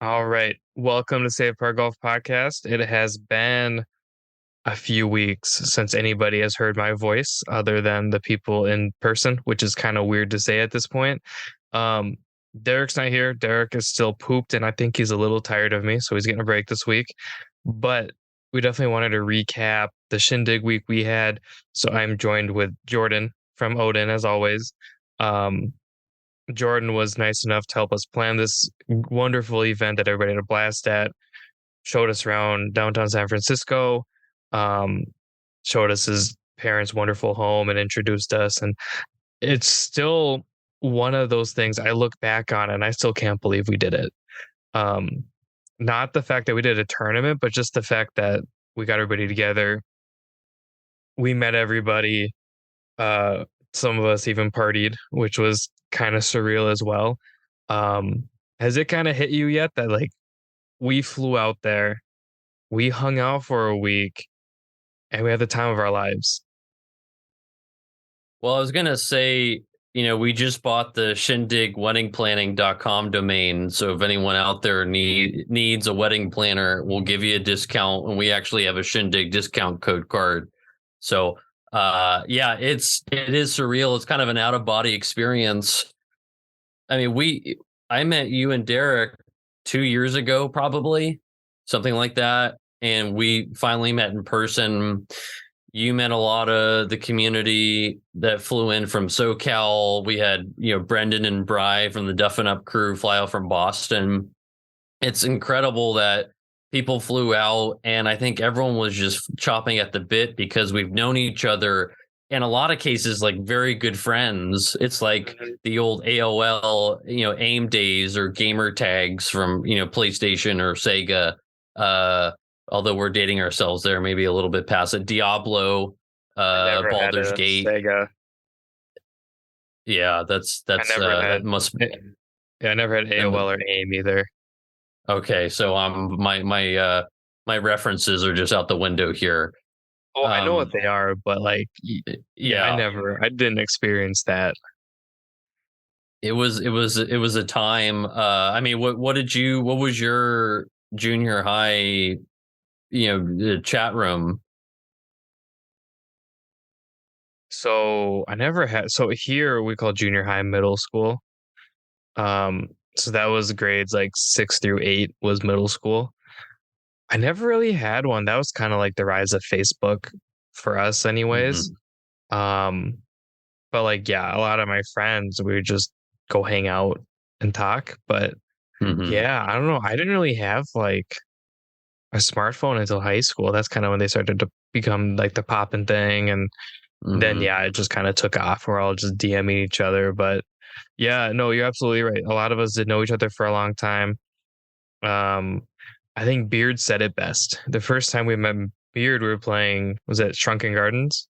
All right. Welcome to Save Par Golf Podcast. It has been a few weeks since anybody has heard my voice other than the people in person, which is kind of weird to say at this point. Um, Derek's not here. Derek is still pooped, and I think he's a little tired of me, so he's getting a break this week. But we definitely wanted to recap the Shindig week we had. So I'm joined with Jordan from Odin, as always. Um, Jordan was nice enough to help us plan this wonderful event that everybody had a blast at. Showed us around downtown San Francisco, um, showed us his parents' wonderful home, and introduced us. And it's still one of those things I look back on, and I still can't believe we did it. Um, Not the fact that we did a tournament, but just the fact that we got everybody together. We met everybody. Uh, some of us even partied, which was kind of surreal as well. Has it kind of hit you yet that like we flew out there, we hung out for a week, and we had the time of our lives? Well, I was gonna say, we just bought the shindigweddingplanning.com domain. So if anyone out there needs a wedding planner, we'll give you a discount, and we actually have a Shindig discount code card. So yeah, it is surreal. It's kind of an out of body experience. I mean, I met you and Derek 2 years ago, probably something like that, and we finally met in person. You met a lot of the community that flew in from SoCal. We had, Brendan and Bry from the Duffin Up crew fly out from Boston. It's incredible that people flew out, and I think everyone was just chopping at the bit because we've known each other in a lot of cases like very good friends. It's like Mhm. the old AOL, AIM days or gamer tags from, PlayStation or Sega. Uh, Although we're dating ourselves there, maybe a little bit past it. Diablo, I never had Baldur's a Gate. Sega. Yeah, I never that had. must. Yeah, I never had AOL or AIM either. Okay, so my references are just out the window here. Oh, I know what Um, they are, but like, yeah, yeah, I didn't experience that. it was a time. I mean, what was your junior high, chat room? So I never had. So here we call junior high middle school. Um, so that was grades like 6 through 8 was middle school. I never really had one. That was kind of like the rise of Facebook for us, anyways. Hmm. Um, but like, yeah, a lot of my friends, we would just go hang out and talk. But Hmm. yeah, I don't know. I didn't really have like a smartphone until high school. That's kind of when they started to become like the poppin' thing. And then, Hmm. yeah, it just kind of took off. We're all just DMing each other. But yeah, no, you're absolutely right. A lot of us did know each other for a long time. Um, I think Beard said it best. The first time we met Beard, we were playing, was it Shrunken Gardens?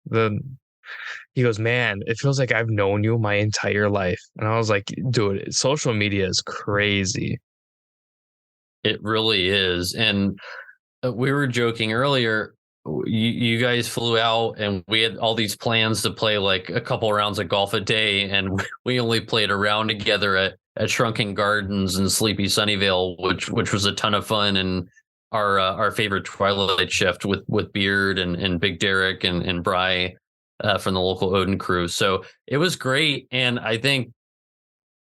He goes, man, it feels like I've known you my entire life. And I was like, dude, social media is crazy. It really is, and we were joking earlier. You guys flew out, and we had all these plans to play like a couple rounds of golf a day, and we only played a round together at Shrunken Gardens and Sleepy Sunnyvale, which was a ton of fun. And our favorite Twilight shift with Beard and Big Derek and Bry from the local Odin crew. So it was great, and I think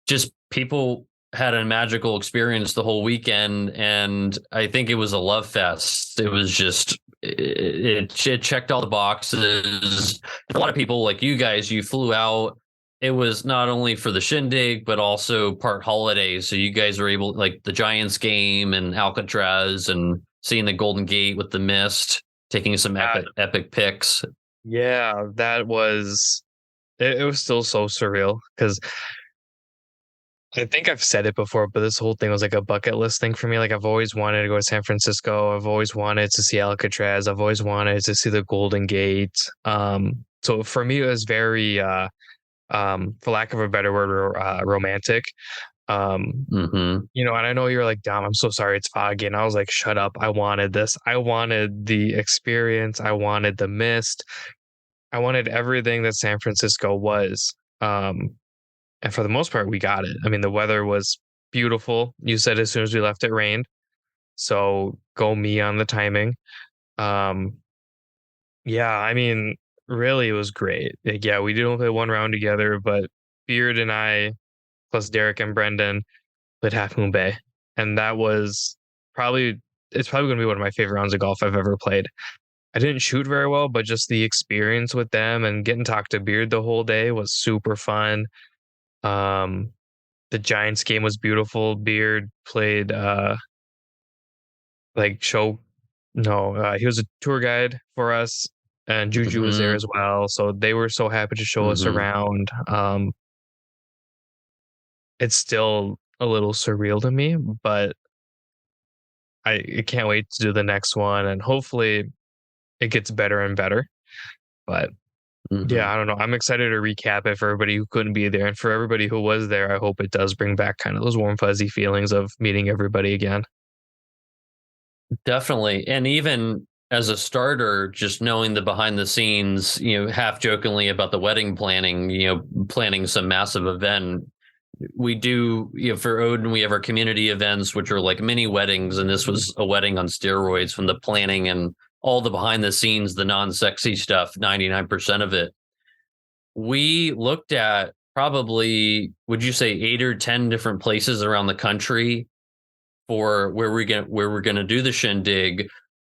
just people had a magical experience the whole weekend, and I think it was a love fest. It was just it checked all the boxes. A lot of people like you guys, you flew out. It was not only for the shindig but also part holidays, so you guys were able, like the Giants game and Alcatraz and seeing the Golden Gate with the mist, taking some That, epic pics. yeah, that was, it was still so surreal because I think I've said it before, but this whole thing was like a bucket list thing for me. Like I've always wanted to go to San Francisco. I've always wanted to see Alcatraz. I've always wanted to see the Golden Gate. So for me, it was very, for lack of a better word, romantic. Um, Hmm. and I know you're like, Dom, I'm so sorry it's foggy. And I was like, shut up. I wanted this. I wanted the experience. I wanted the mist. I wanted everything that San Francisco was. And for the most part, we got it. I mean, the weather was beautiful. You said as soon as we left, it rained. So go me on the timing. Um, yeah, I mean, really, it was great. Like, yeah, we did only play one round together, but Beard and I, plus Derek and Brendan, played Half Moon Bay, and that was probably it's probably going to be one of my favorite rounds of golf I've ever played. I didn't shoot very well, but just the experience with them and getting to talk to Beard the whole day was super fun. Um, the Giants game was beautiful. Beard played like show no, he was a tour guide for us, and Juju was there Hmm. as well. So they were so happy to show us Hmm. around. It's still a little surreal to me, but I can't wait to do the next one, and hopefully it gets better and better. But yeah, Hmm. I don't know. I'm excited to recap it for everybody who couldn't be there, and for everybody who was there. I hope it does bring back kind of those warm, fuzzy feelings of meeting everybody again. Definitely. And even as a starter, just knowing the behind the scenes, half jokingly about the wedding planning, planning some massive event. We do, for Odin, we have our community events, which are like mini weddings. And this was a wedding on steroids from the planning and all the behind the scenes, the non sexy stuff, 99% of it. We looked at probably, would you say, 8 or 10 different places around the country for where we're gonna do the shindig,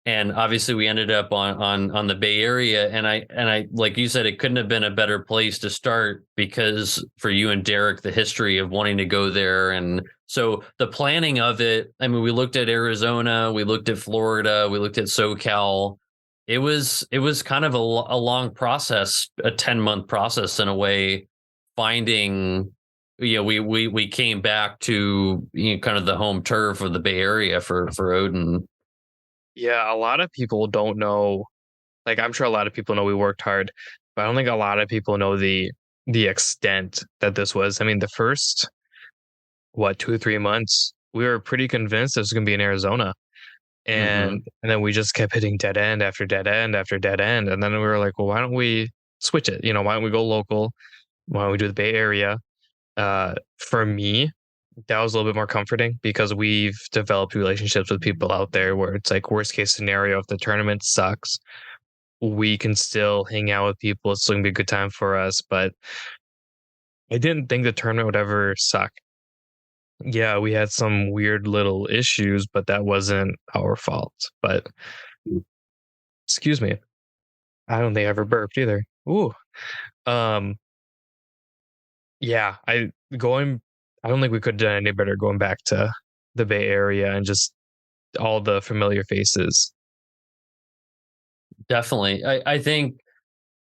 and obviously we ended up on the Bay Area, and I like you said, it couldn't have been a better place to start because for you and Derek, the history of wanting to go there, and so the planning of it. I mean, we looked at Arizona, we looked at Florida, we looked at SoCal. It was kind of a long process, a 10-month process in a way, finding we came back to kind of the home turf of the Bay Area for Odin. Yeah, a lot of people don't know. Like, I'm sure a lot of people know we worked hard, but I don't think a lot of people know the extent that this was. I mean, the first what 2 or 3 months, we were pretty convinced this was going to be in Arizona, Hmm. and then we just kept hitting dead end after dead end after dead end, and then we were like, well, why don't we switch it? Why don't we go local? Why don't we do the Bay Area? For me, that was a little bit more comforting because we've developed relationships with people out there where it's like worst case scenario if the tournament sucks, we can still hang out with people. It's still gonna be a good time for us. But I didn't think the tournament would ever suck. Yeah, we had some weird little issues, but that wasn't our fault. But excuse me, I don't think I ever burped either. Ooh. Um, yeah, going I don't think we could have done any better going back to the Bay Area and just all the familiar faces. Definitely. I think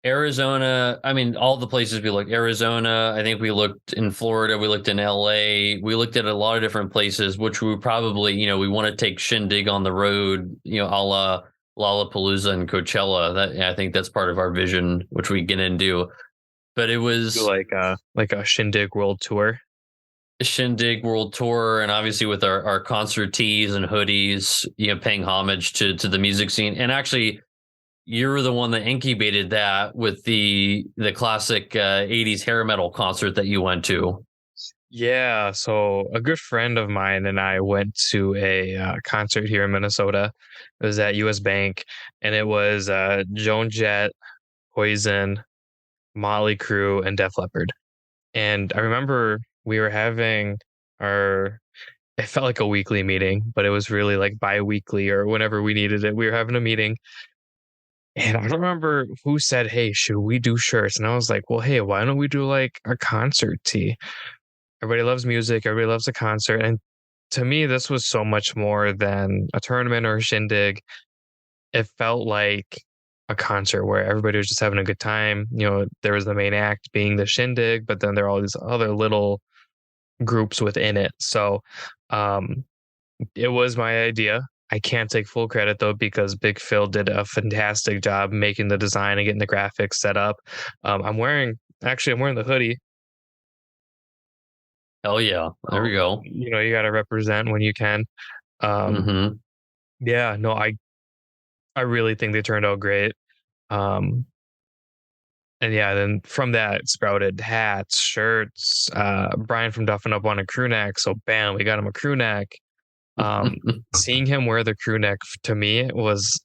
Arizona, I mean, all the places we looked, Arizona, I think we looked in Florida, we looked in LA, we looked at a lot of different places, which we probably, we want to take Shindig on the road, a la Lollapalooza and Coachella. That, I think that's part of our vision, which we get into. But it Do was like a Shindig World Tour. Shindig World Tour, and obviously with our concert tees and hoodies, paying homage to the music scene. And actually, you're the one that incubated that with the classic 80s hair metal concert that you went to. Yeah, so a good friend of mine and I went to a concert here in Minnesota. It was at US Bank, and it was Joan Jett, Poison, Motley Crue, and Def Leppard. And I remember we were having our it felt like a weekly meeting, but it was really like bi-weekly or whenever we needed it. We were having a meeting, and I don't remember who said, "Hey, should we do shirts?" And I was like, "Well, hey, why don't we do like a concert tee?" Everybody loves music, everybody loves a concert, and to me, this was so much more than a tournament or a shindig. It felt like a concert where everybody was just having a good time. There was the main act being the shindig, but then there are all these other little groups within it. So, um, it was my idea. I can't take full credit though because Big Phil did a fantastic job making the design and getting the graphics set up. I'm wearing the hoodie. Hell yeah. There we So, go. you got to represent when you can. Um, Hmm. yeah, no, I really think they turned out great. Um, and yeah, then from that it sprouted hats, shirts. Brian from Duffin Up wanted crew neck, so bam, we got him a crew neck. Um, Seeing him wear the crew neck to me was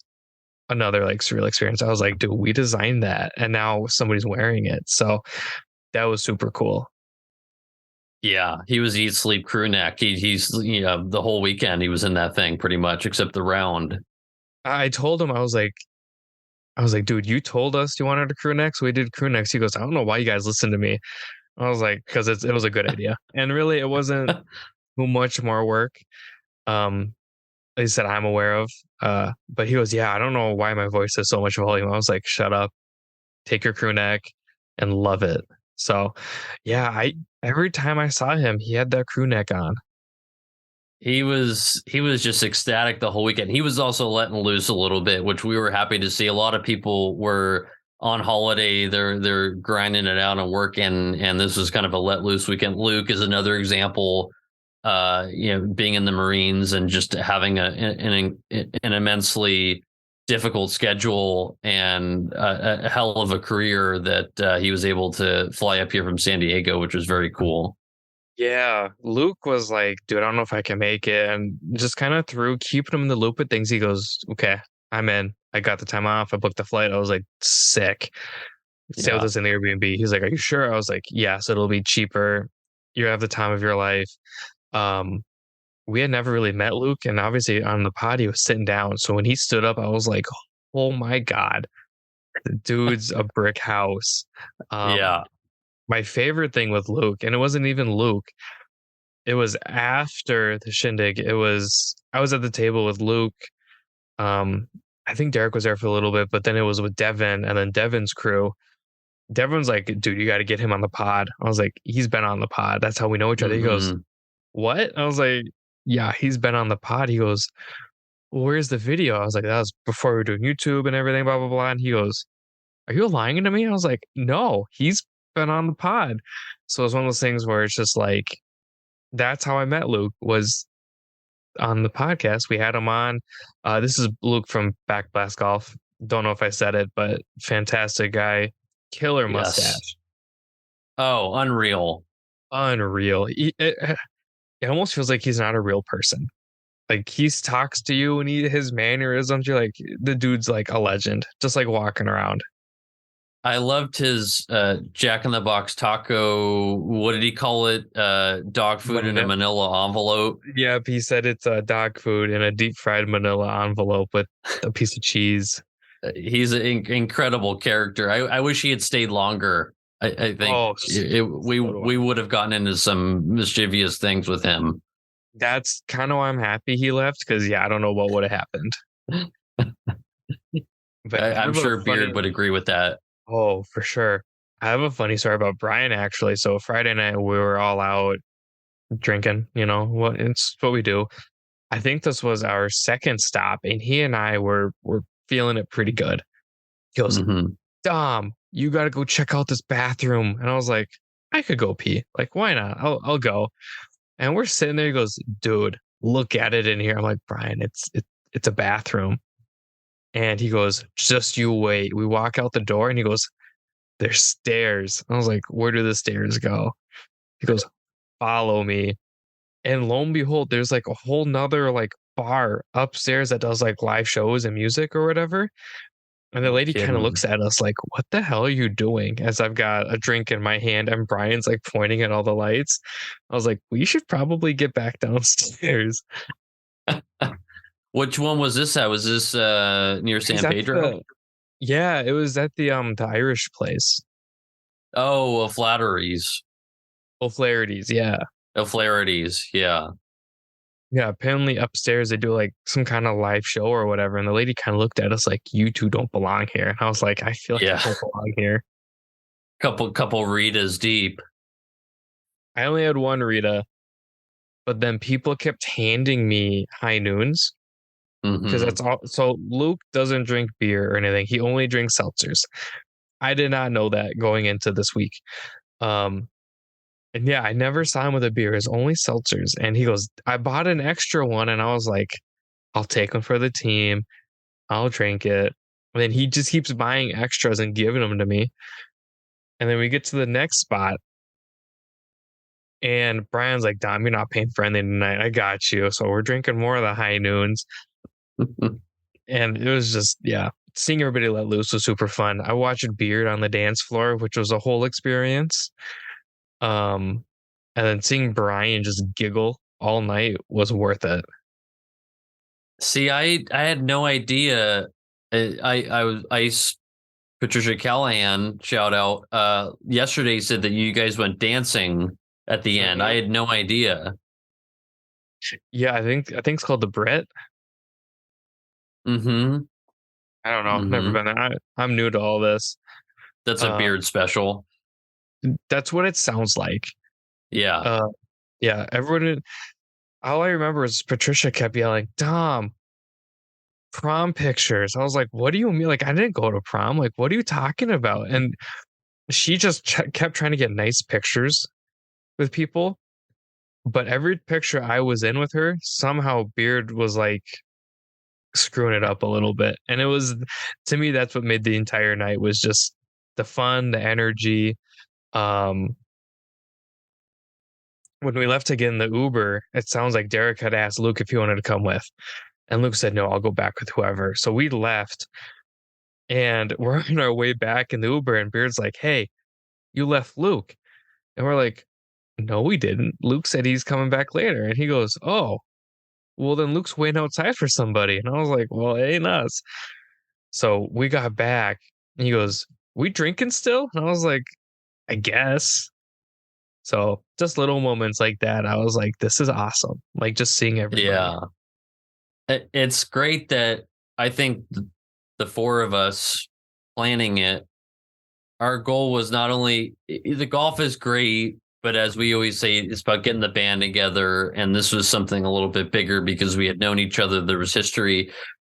another like surreal experience. I was like, dude, we designed that, and now somebody's wearing it. So that was super cool. Yeah, he was eat sleep crew neck. He's the whole weekend he was in that thing pretty much except the round. I told him I was like, dude, you told us you wanted a crew neck, so we did crew necks. He goes, I don't know why you guys listen to me. I was like, because it was a good idea, and really, it wasn't too much more work. Um, he said I'm aware of. But he goes, yeah, I don't know why my voice has so much volume. I was like, shut up, take your crew neck, and love it. So, yeah, I every time I saw him, he had that crew neck on. He was just ecstatic the whole weekend. He was also letting loose a little bit, which we were happy to see. A lot of people were on holiday, they're grinding it out and working, and this was kind of a let loose weekend. Luke is another example, being in the Marines and just having an immensely difficult schedule and a hell of a career that he was able to fly up here from San Diego, which was very cool. Yeah, Luke was like, dude, I don't know if I can make it. And just kind of through keeping him in the loop with things, he goes, okay, I'm in. I got the time off. I booked the flight. I was like, sick. Stay with Yeah. us in the Airbnb. He's like, are you sure? I was like, yes, it'll be cheaper. You have the time of your life. Um, we had never really met Luke, and obviously on the pod, he was sitting down. So when he stood up, I was like, oh my God, the dude's a brick house. Um, Yeah. my favorite thing with Luke, and it wasn't even Luke, it was after the Shindig. I was at the table with Luke. Um, I think Derek was there for a little bit, but then it was with Devin and then Devin's crew. Devin's like, dude, you got to get him on the pod. I was like, he's been on the pod. That's how we know each other. He goes, Hmm. what? I was like, yeah, he's been on the pod. He goes, well, where's the video? I was like, that was before we were doing YouTube and everything, blah, blah, blah. And he goes, are you lying to me? I was like, no, he's been on the pod. So it's one of those things where it's just like, that's how I met Luke was on the podcast. We had him on. This is Luke from Backblast Golf. Don't know if I said it, but fantastic guy. Killer Yes. mustache. Oh, unreal. Unreal. It almost feels like he's not a real person. Like he talks to you and his mannerisms, you're like, the dude's like a legend, just like walking around. I loved his Jack in the Box taco. What did he call it? Dog food in a Manila. manila envelope. Yep, he said it's dog food in a deep fried manila envelope with a piece of cheese. He's an incredible character. I wish he had stayed longer. I think Oh, so do we I. would have gotten into some mischievous things with him. That's kind of why I'm happy he left because yeah, I don't know what would have happened. But I I'm have a sure Beard funny, would agree with that. oh, for sure. I have a funny story about Brian actually. So Friday night we were all out drinking, what it's what we do. I think this was our second stop, and he and I were feeling it pretty good. He goes, Hmm. Dom, you gotta go check out this bathroom. And I was like, I could go pee. Like, why not? I'll go. And we're sitting there. He goes, dude, look at it in here. I'm like, Brian, it's a bathroom. And he goes, just you wait. We walk out the door and he goes, there's stairs. I was like, where do the stairs go? He goes, follow me. And lo and behold, there's like a whole nother like bar upstairs that does like live shows and music or whatever. And the No lady kind of looks kidding. at us like, what the hell are you doing? As I've got a drink in my hand and Brian's like pointing at all the lights. I was like, we should probably get back downstairs. Which one was this at? Was this near It was San at Pedro? yeah, it was at the Irish place. Oh, Flatteries. O'Flaherty's, yeah. O'Flaherty's. Yeah. Yeah, apparently upstairs they do like some kind of live show or whatever. And the lady kind of looked at us like, you two don't belong here. And I was like, I feel like I Yeah. don't belong here. Couple Ritas deep. I only had one Rita, but then people kept handing me high noons because Hmm. that's all. So Luke doesn't drink beer or anything. He only drinks seltzers. I did not know that going into this week. Um, and yeah, I never saw him with a beer. It's only seltzers. And he goes, I bought an extra one. And I was like, I'll take one for the team. I'll drink it. And then he just keeps buying extras and giving them to me. And then we get to the next spot, and Brian's like, Dom, you're not paying for anything tonight. I got you. So we're drinking more of the high noons. And it was just, yeah, seeing everybody let loose was super fun. I watched Beard on the dance floor, which was a whole experience. Um, and then seeing Brian just giggle all night was worth it. See, I had no idea. Patricia Callahan, shout out, yesterday said that you guys went dancing at the end. I Mhm. had no idea. Yeah, I think it's called the Brit. Mm-hmm. I don't know. Never Mm-hmm. been there. I'm new to all this. That's a Uh, beard special. that's what it sounds like. Yeah. Uh, yeah, everyone. All I remember is Patricia kept yelling, "Dom, prom pictures." I was like, "What do you mean? Like, I didn't go to prom. Like, what are you talking about?" And she just kept trying to get nice pictures with people. But every picture I was in with her, somehow Beard was like screwing it up a little bit. And it was, to me, that's what made the entire night was just the fun, the energy. Um, when we left to get in the Uber, it sounds like Derek had asked Luke if he wanted to come with. And Luke said, no, I'll go back with whoever. So we left and we're on our way back in the Uber. And Beard's like, hey, you left Luke. And we're like, no, we didn't. Luke said he's coming back later. And he goes, oh, well, then Luke's waiting outside for somebody. And I was like, well, it ain't us. So we got back and he goes, we drinking still? And I was like, I guess. So just little moments like that. I was like, this is awesome. Like just seeing everybody. Yeah. It's great that I think the four of us planning it, our goal was not only the golf is great, but as we always say, it's about getting the band together. And this was something a little bit bigger because we had known each other. There was history,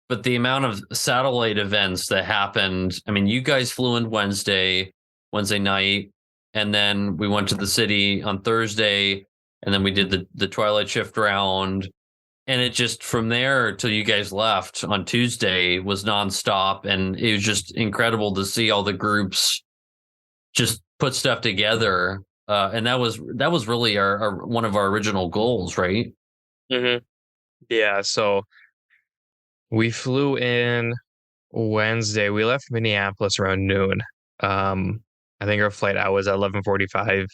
but the amount of satellite events that happened. I mean, you guys flew in Wednesday night, and then we went to the city on Thursday, and then we did the twilight shift round. And it just from there till you guys left on Tuesday was nonstop. And it was just incredible to see all the groups just put stuff together. And that was really our one of our original goals, right? Hmm. Yeah. So we flew in Wednesday. We left Minneapolis around noon. Um, I think our flight out was at 11:45.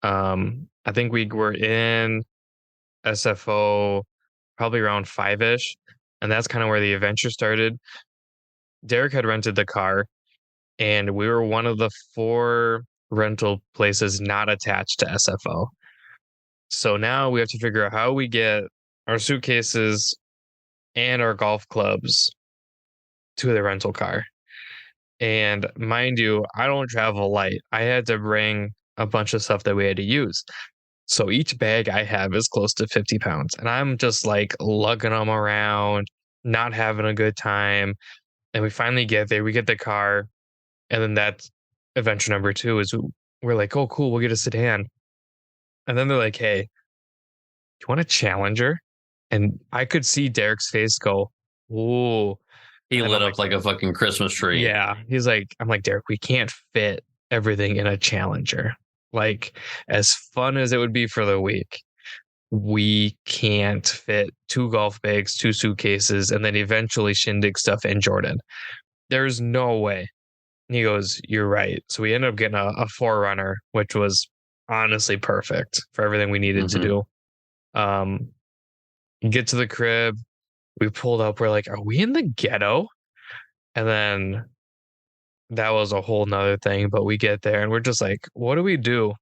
I think we were in SFO probably around 5-ish, and that's kind of where the adventure started. Derek had rented the car, and we were one of the 4 rental places not attached to SFO. So now we have to figure out how we get our suitcases and our golf clubs to the rental car. And mind you, I don't travel light. I had to bring a bunch of stuff that we had to use. So each bag I have is close to 50 pounds. And I'm just like lugging them around, not having a good time. And we finally get there, we get the car. And then that's adventure number 2 is we're like, oh, cool, we'll get a sedan. And then they're like, hey, do you want a Challenger? And I could see Derek's face go, ooh. He And then lit I'm like, up like a fucking Christmas tree. yeah. He's like, I'm like, Derek, we can't fit everything in a Challenger. Like, as fun as it would be for the week, we can't fit 2 golf bags, 2 suitcases, and then eventually Shindig stuff in Jordan. There's no way. And he goes, you're right. So we ended up getting a Forerunner, which was honestly perfect for everything we needed to Mm-hmm. do. Um, get to the crib, we pulled up, we're like, are we in the ghetto? And then that was a whole nother thing. But we get there and we're just like, what do we do?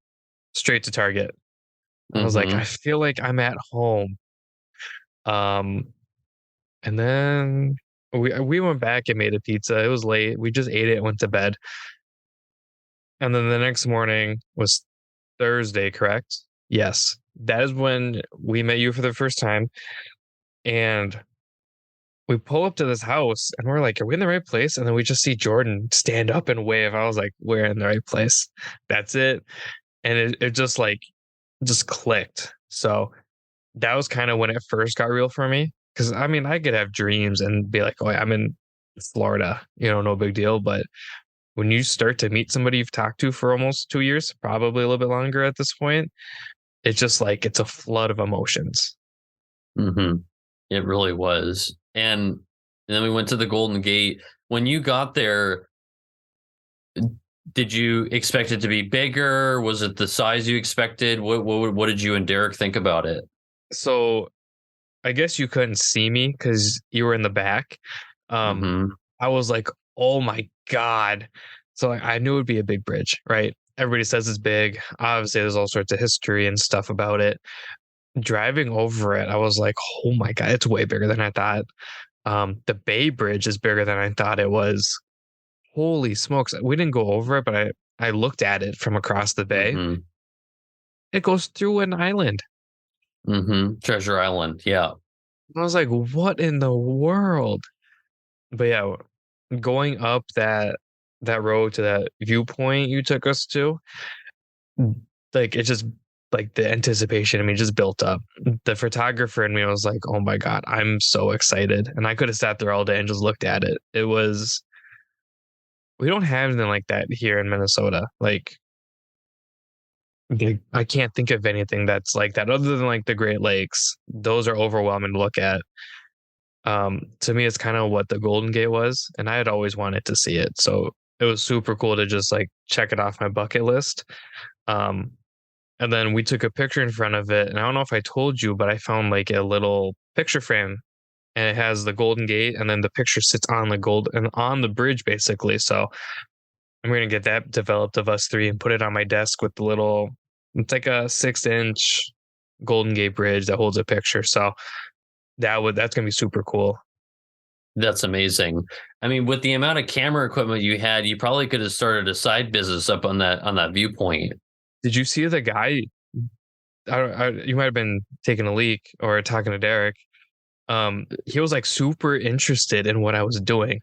Straight to Target. I was like, I Mm-hmm. feel like I'm at home. Um, and then we went back and made a pizza. It was late. We just ate it and went to bed. And then the next morning was Thursday, correct? Yes. That is when we met you for the first time. And we pull up to this house and we're like, are we in the right place? And then we just see Jordan stand up and wave. I was like, we're in the right place. That's it. And it just like just clicked. So that was kind of when it first got real for me. Cause I mean, I could have dreams and be like, oh, I'm in Florida, no big deal. But when you start to meet somebody you've talked to for almost 2 years, probably a little bit longer at this point, it's just like it's a flood of emotions. Hmm. It really was. And then we went to the Golden Gate. When you got there, did you expect it to be bigger? Was it the size you expected? What did you and Derek think about it? So I guess you couldn't see me because you were in the back. Um, Hmm. I was like, oh my God. So like, I knew it'd be a big bridge, right? Everybody says it's big. Obviously, there's all sorts of history and stuff about it. Driving over it, I was like, oh my God, it's way bigger than I thought. The Bay Bridge is bigger than I thought it was. Holy smokes. We didn't go over it, but I looked at it from across the bay. Hmm. It goes through an island. Hmm. Treasure Island. Yeah. I was like, what in the world? But yeah, going up that road to that viewpoint you took us to, like it just like the anticipation, I mean, just built up. The photographer in me was like, oh my God, I'm so excited. And I could have sat there all day and just looked at it. It was we don't have anything like that here in Minnesota. Like I can't think of anything that's like that other than like the Great Lakes. Those are overwhelming to look at. To me, it's kind of what the Golden Gate was, and I had always wanted to see it. So it was super cool to just like check it off my bucket list. Um, and then we took a picture in front of it, and I don't know if I told you, but I found like a little picture frame, and it has the Golden Gate, and then the picture sits on the gold and on the bridge basically. So I'm gonna get that developed of us three and put it on my desk with the little. It's like a 6-inch Golden Gate bridge that holds a picture. So that's gonna be super cool. That's amazing. I mean, with the amount of camera equipment you had, you probably could have started a side business up on that viewpoint. Did you see the guy? You might have been taking a leak or talking to Derek. He was like super interested in what I was doing,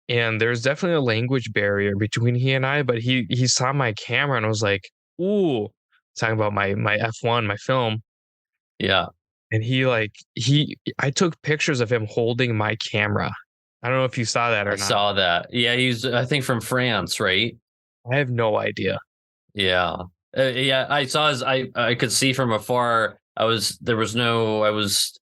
and there's definitely a language barrier between he and I. But he saw my camera and was like, "Ooh," talking about my F1, my film, Yeah, and I took pictures of him holding my camera. I don't know if you saw that I or not. saw that. Yeah, he's I think from France, right? I have no idea. Yeah. Yeah, I saw his I could see from afar. There was no I was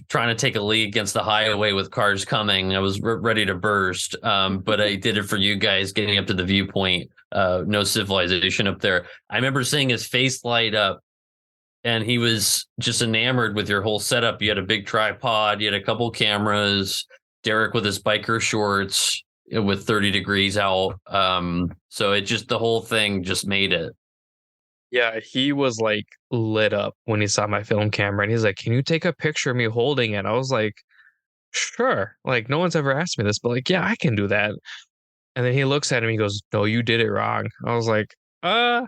trying to take a lead against the highway with cars coming. I was ready to burst. But I did it for you guys getting up to the viewpoint. No civilization up there. I remember seeing his face light up and he was just enamored with your whole setup. You had a big tripod, you had a couple cameras, Derek with his biker shorts with 30 degrees out. So it just the whole thing just made it. Yeah, he was like lit up when he saw my film camera and he's like, "Can you take a picture of me holding it?" I was like, "Sure." Like no one's ever asked me this, but like, yeah, I can do that. And then he looks at him, he goes, "No, you did it wrong." I was like, I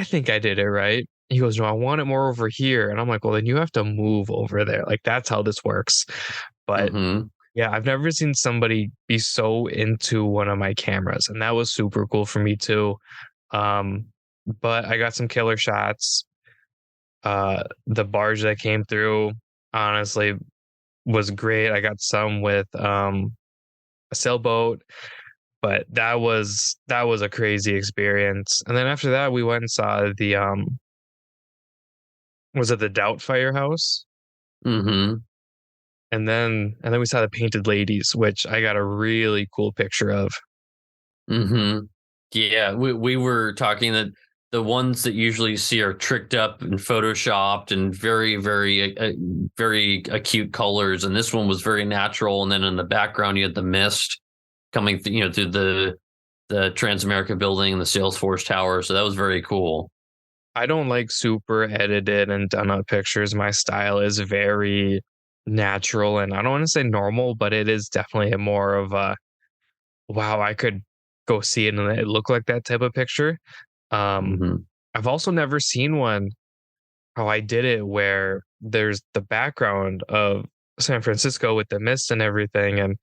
think I did it right." He goes, "No, I want it more over here." And I'm like, "Well, then you have to move over there. Like that's how this works." But Hmm. yeah, I've never seen somebody be so into one of my cameras, and that was super cool for me too. Um, but I got some killer shots. The barge that came through honestly was great. I got some with a sailboat, but that was a crazy experience. And then after that, we went and saw the was it the Doubt Firehouse? Hmm. And then we saw the Painted Ladies, which I got a really cool picture of. Hmm. Yeah, we were talking that the ones that usually you see are tricked up and photoshopped and very acute colors, and this one was very natural. And then in the background, you had the mist coming, through the Transamerica building and the Salesforce Tower. So that was very cool. I don't like super edited and done up pictures. My style is very natural and I don't want to say normal, but it is definitely a more of a wow, I could go see it and it look like that type of picture. Um, Hmm. I've also never seen one how I did it where there's the background of San Francisco with the mist and everything. And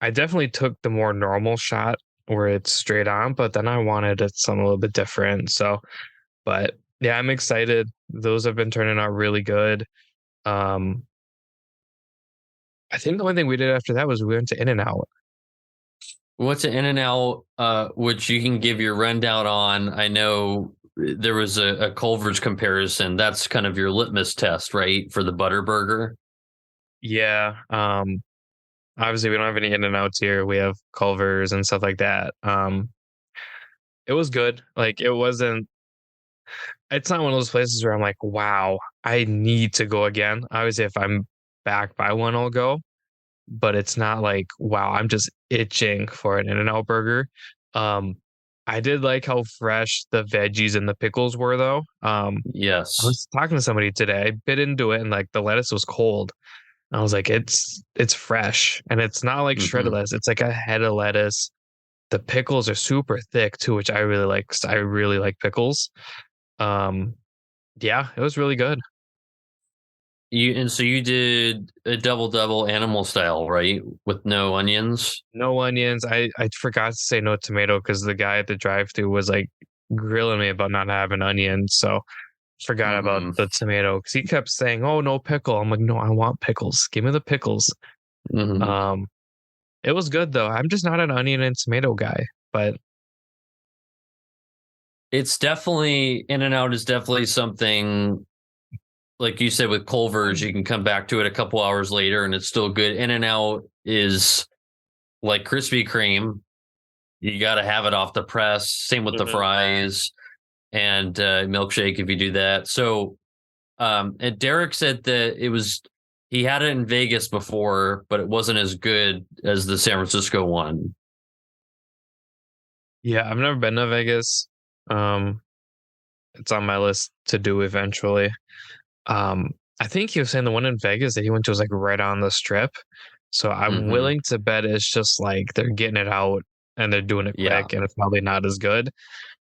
I definitely took the more normal shot where it's straight on, but then I wanted it something a little bit different. So, but yeah, I'm excited. Those have been turning out really good. Um, I think the only thing we did after that was we went to In and Out. What's an In and Out, which you can give your rundown on? I know there was a Culver's comparison. That's kind of your litmus test, right, for the butter burger. Yeah. Obviously we don't have any in and outs here. We have Culver's and stuff like that. It was good. Like it wasn't it's not one of those places where I'm like, wow, I need to go again. Obviously if I'm back by one, I'll go. But it's not like, wow, I'm just itching for an In-N-Out burger. Um, I did like how fresh the veggies and the pickles were though. I Yes. was talking to somebody today, I bit into it and like the lettuce was cold. I was like, it's fresh and it's not like shredded Hmm. lettuce. It's like a head of lettuce. The pickles are super thick too, which I really like. 'Cause I really like pickles. Um, yeah, it was really good. So you did a double double animal style, right? With no onions. No onions. I forgot to say no tomato because the guy at the drive-thru was like grilling me about not having onions. So forgot about Hmm. the tomato because he kept saying, "Oh, no pickle." I'm like, "No, I want pickles. Give me the pickles." Hmm. Um, it was good though. I'm just not an onion and tomato guy, but It's definitely In and Out is definitely something like you said with Culver's. You can come back to it a couple hours later and it's still good. In and Out is like Krispy Kreme. You got to have it off the press. Same with the Mhm. fries and milkshake if you do that. So, and Derek said that he had it in Vegas before, but it wasn't as good as the San Francisco one. Yeah, I've never been to Vegas. Um, it's on my list to do eventually. Um, I think he was saying the one in Vegas that he went to was like right on the strip. So I'm Hmm. willing to bet it's just like they're getting it out and they're doing it Yeah, quick and it's probably not as good.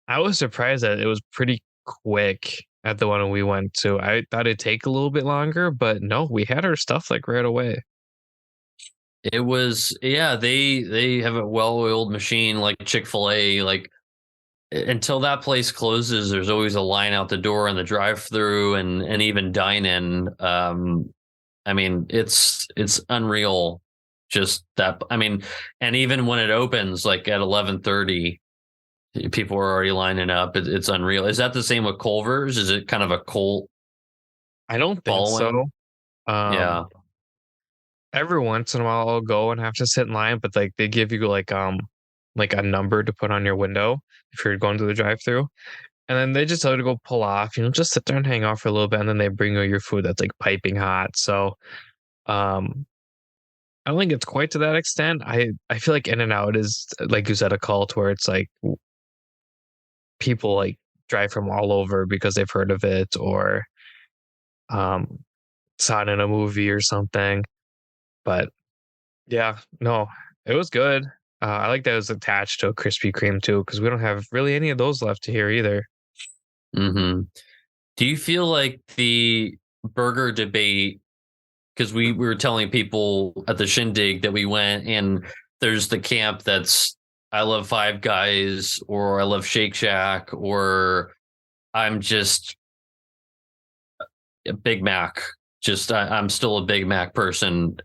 I was surprised that it was pretty quick at the one we went to. I thought it'd take a little bit longer, but no, we had our stuff like right away. it was. Yeah, they have a well-oiled machine like Chick-fil-A. Like until that place closes, there's always a line out the door in the drive-through and even dine-in. I mean, it's unreal. Just that. I mean, and even when it opens, like at 11:30, people are already lining up. It's unreal. Is that the same with Culver's? Is it kind of a cult I don't think so. following? Um, Yeah. every once in a while I'll go and have to sit in line, but like they give you like a number to put on your window if you're going to the drive-through. And then they just tell you to go pull off, just sit there and hang out for a little bit, and then they bring you your food that's like piping hot. So um I don't think it's quite to that extent. I feel like In and Out is like you said, a cult where it's like people like drive from all over because they've heard of it or um saw it in a movie or something. But yeah, no, it was good. I like that it was attached to a Krispy Kreme too, because we don't have really any of those left here either. Hmm. Do you feel like the burger debate? Because we were telling people at the Shindig that we went, and there's the camp that's I love Five Guys or I love Shake Shack or I'm just a Big Mac. Just I'm still a Big Mac person.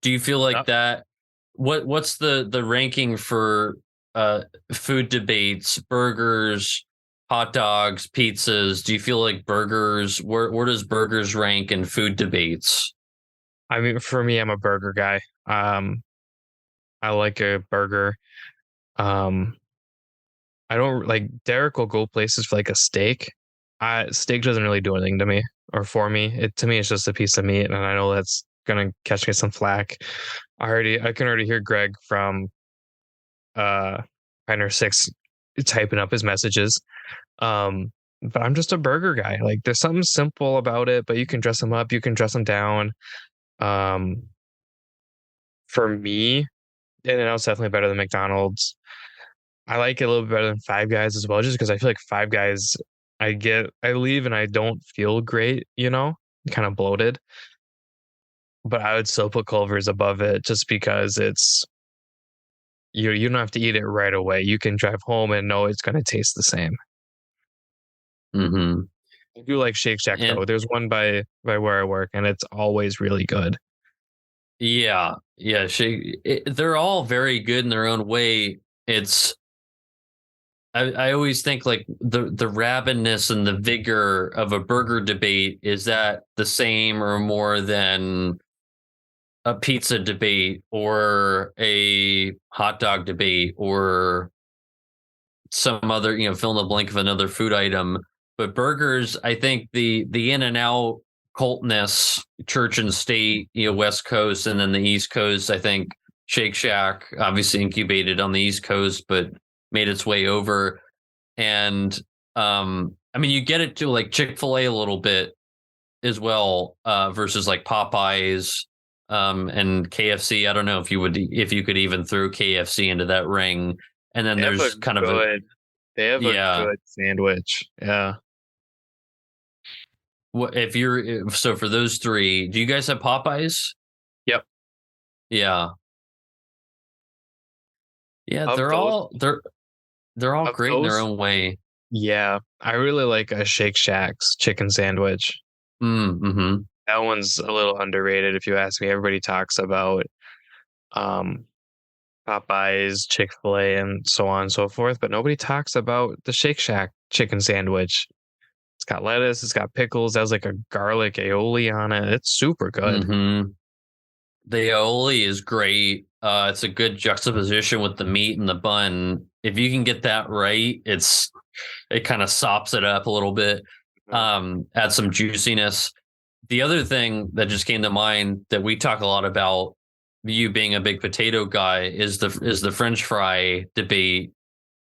Do you feel like Uh, that? What's the ranking for uh food debates, burgers, hot dogs, pizzas? Do you feel like burgers where does burgers rank in food debates? I mean, for me, I'm a burger guy. I like a burger. Um, I don't like Derek will go places for like a steak. Steak doesn't really do anything to me or for me. It to me, it's just a piece of meat, and I know that's gonna catch me some flack. I can already hear Greg from uh Pioneer Six typing up his messages. But I'm just a burger guy. Like there's something simple about it, but you can dress them up, you can dress them down. Um, for me, In-N-Out's definitely better than McDonald's. I like it a little bit better than Five Guys as well, just because I feel like Five Guys, I leave and I don't feel great, kind of bloated. But I would still put Culver's above it just because you don't have to eat it right away. You can drive home and know it's gonna taste the same. Hmm. I do like Shake Shack And though. There's one by where I work and it's always really good. Yeah. They're all very good in their own way. It's I always think like the rabidness and the vigor of a burger debate, is that the same or more than a pizza debate or a hot dog debate or some other, fill in the blank of another food item. But burgers, I think the in and out cultness, church and state, West Coast and then the East Coast, I think Shake Shack obviously incubated on the East Coast, but made its way over. And I mean, you get it to like Chick-fil-A a little bit as well, versus like Popeyes, and KFC. I don't know if you could even throw KFC into that ring. And then They have a there's kind of a good they have a yeah. good sandwich. Yeah. What if so for those three? Do you guys have Popeyes? Yep. Yeah, yeah. Of They're those all they're all of great in their those, own way. yeah, I really like a Shake Shack's chicken sandwich. Mm-hmm. That one's a little underrated if you ask me. Everybody talks about um Popeyes, Chick-fil-A, and so on and so forth, but nobody talks about the Shake Shack chicken sandwich. It's got lettuce, it's got pickles, has like a garlic aioli on it. It's super good. Mm-hmm. The aioli is great. It's a good juxtaposition with the meat and the bun. If you can get that right, it kind of sops it up a little bit, Mhm. adds some juiciness. The other thing that just came to mind that we talk a lot about, you being a big potato guy, is the French fry debate.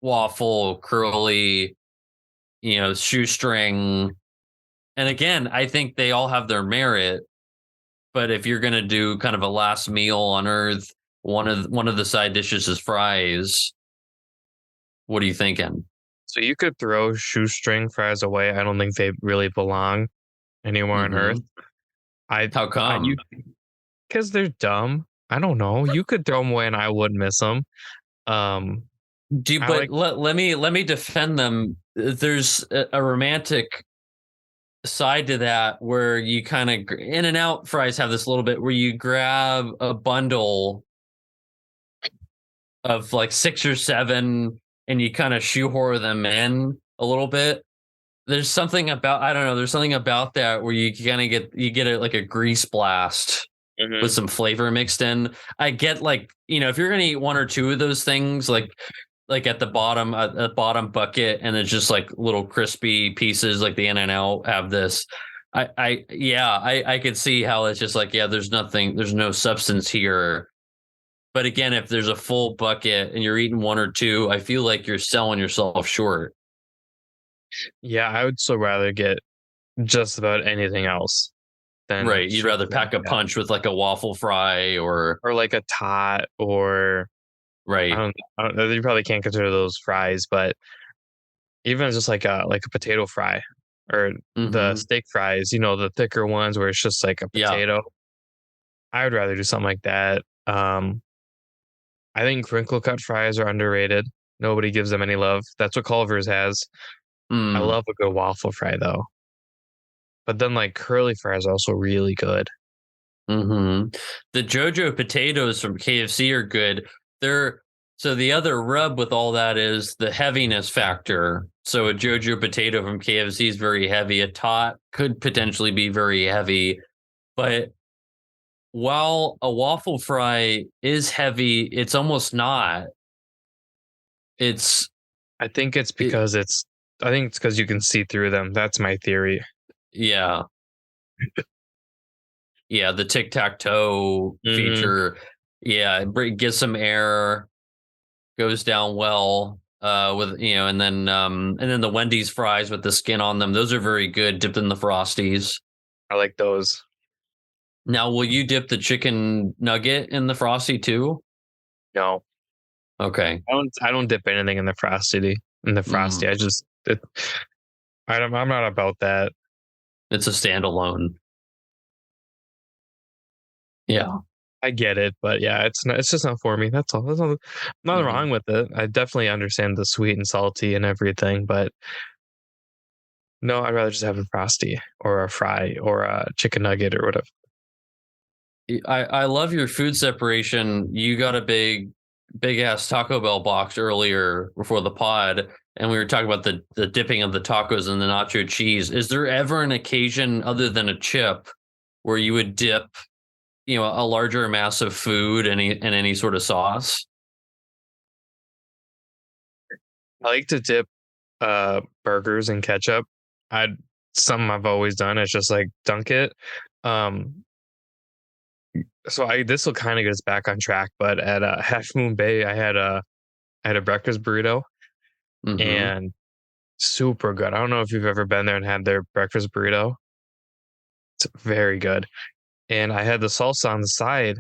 Waffle, curly, shoestring. And again, I think they all have their merit. But if you're gonna do kind of a last meal on Earth, one of the side dishes is fries. What are you thinking? So you could throw shoestring fries away. I don't think they really belong anywhere on earth. Mm-hmm. I How I you come? because they're dumb. I don't know. You could throw them away and I wouldn't miss them. Um, I But like let me defend them. There's a romantic side to that where you kind of in and out fries have this little bit where you grab a bundle of like six or seven and you kind of shoehorn them in a little bit. There's something about, I don't know, there's something about that where you kind of get like a grease blast with mhm. some flavor mixed in. I get like, if you're gonna eat one or two of those things, like at the bottom bucket, and it's just like little crispy pieces, like the In and Out have this. I could see how it's just like, yeah, there's no substance here. But again, if there's a full bucket and you're eating one or two, I feel like you're selling yourself short. Yeah, I would still rather get just about anything else than Right. You'd rather shoestring pack a fries. punch with like a waffle fry or Or like a tot, or right. I don't know, you probably can't consider those fries, but even just like a potato fry or the Mm-hmm. steak fries, the thicker ones where it's just like a Yeah. potato. I would rather do something like that. I think crinkle cut fries are underrated. Nobody gives them any love. That's what Culver's has. I Mm. love a good waffle fry though. But then like curly fries are also really good. Mm-hmm. The JoJo potatoes from KFC are good. They're so the other rub with all that is the heaviness factor. So a JoJo potato from KFC is very heavy. A tot could potentially be very heavy, but while a waffle fry is heavy, it's almost not. It's I think it's it, because you can see through them. That's my theory. yeah, yeah. The tic tac toe Mhm. feature, yeah, gets some air, goes down well. With and then the Wendy's fries with the skin on them, those are very good, dipped in the frosties. I like those. Now, will you dip the chicken nugget in the frosty too? No, Okay. I don't dip anything in the frosty. Mm, I'm not about that. it's a standalone. Yeah. I get it, but yeah, it's just not for me. That's all. There's nothing Mhm. wrong with it. I definitely understand the sweet and salty and everything, but no, I'd rather just have a frosty or a fry or a chicken nugget or whatever. I love your food separation. You got a big ass Taco Bell box earlier before the pod, and we were talking about the dipping of the tacos and the nacho cheese. Is there ever an occasion other than a chip where you would dip, a larger mass of food in any sort of sauce? I like to dip burgers in ketchup. I Something I've always done is just like dunk it. Um so I this will kind of get us back on track, but at Half Moon Bay I had a breakfast burrito Mm-hmm. and super good. I don't know if you've ever been there and had their breakfast burrito. It's very good. And I had the salsa on the side,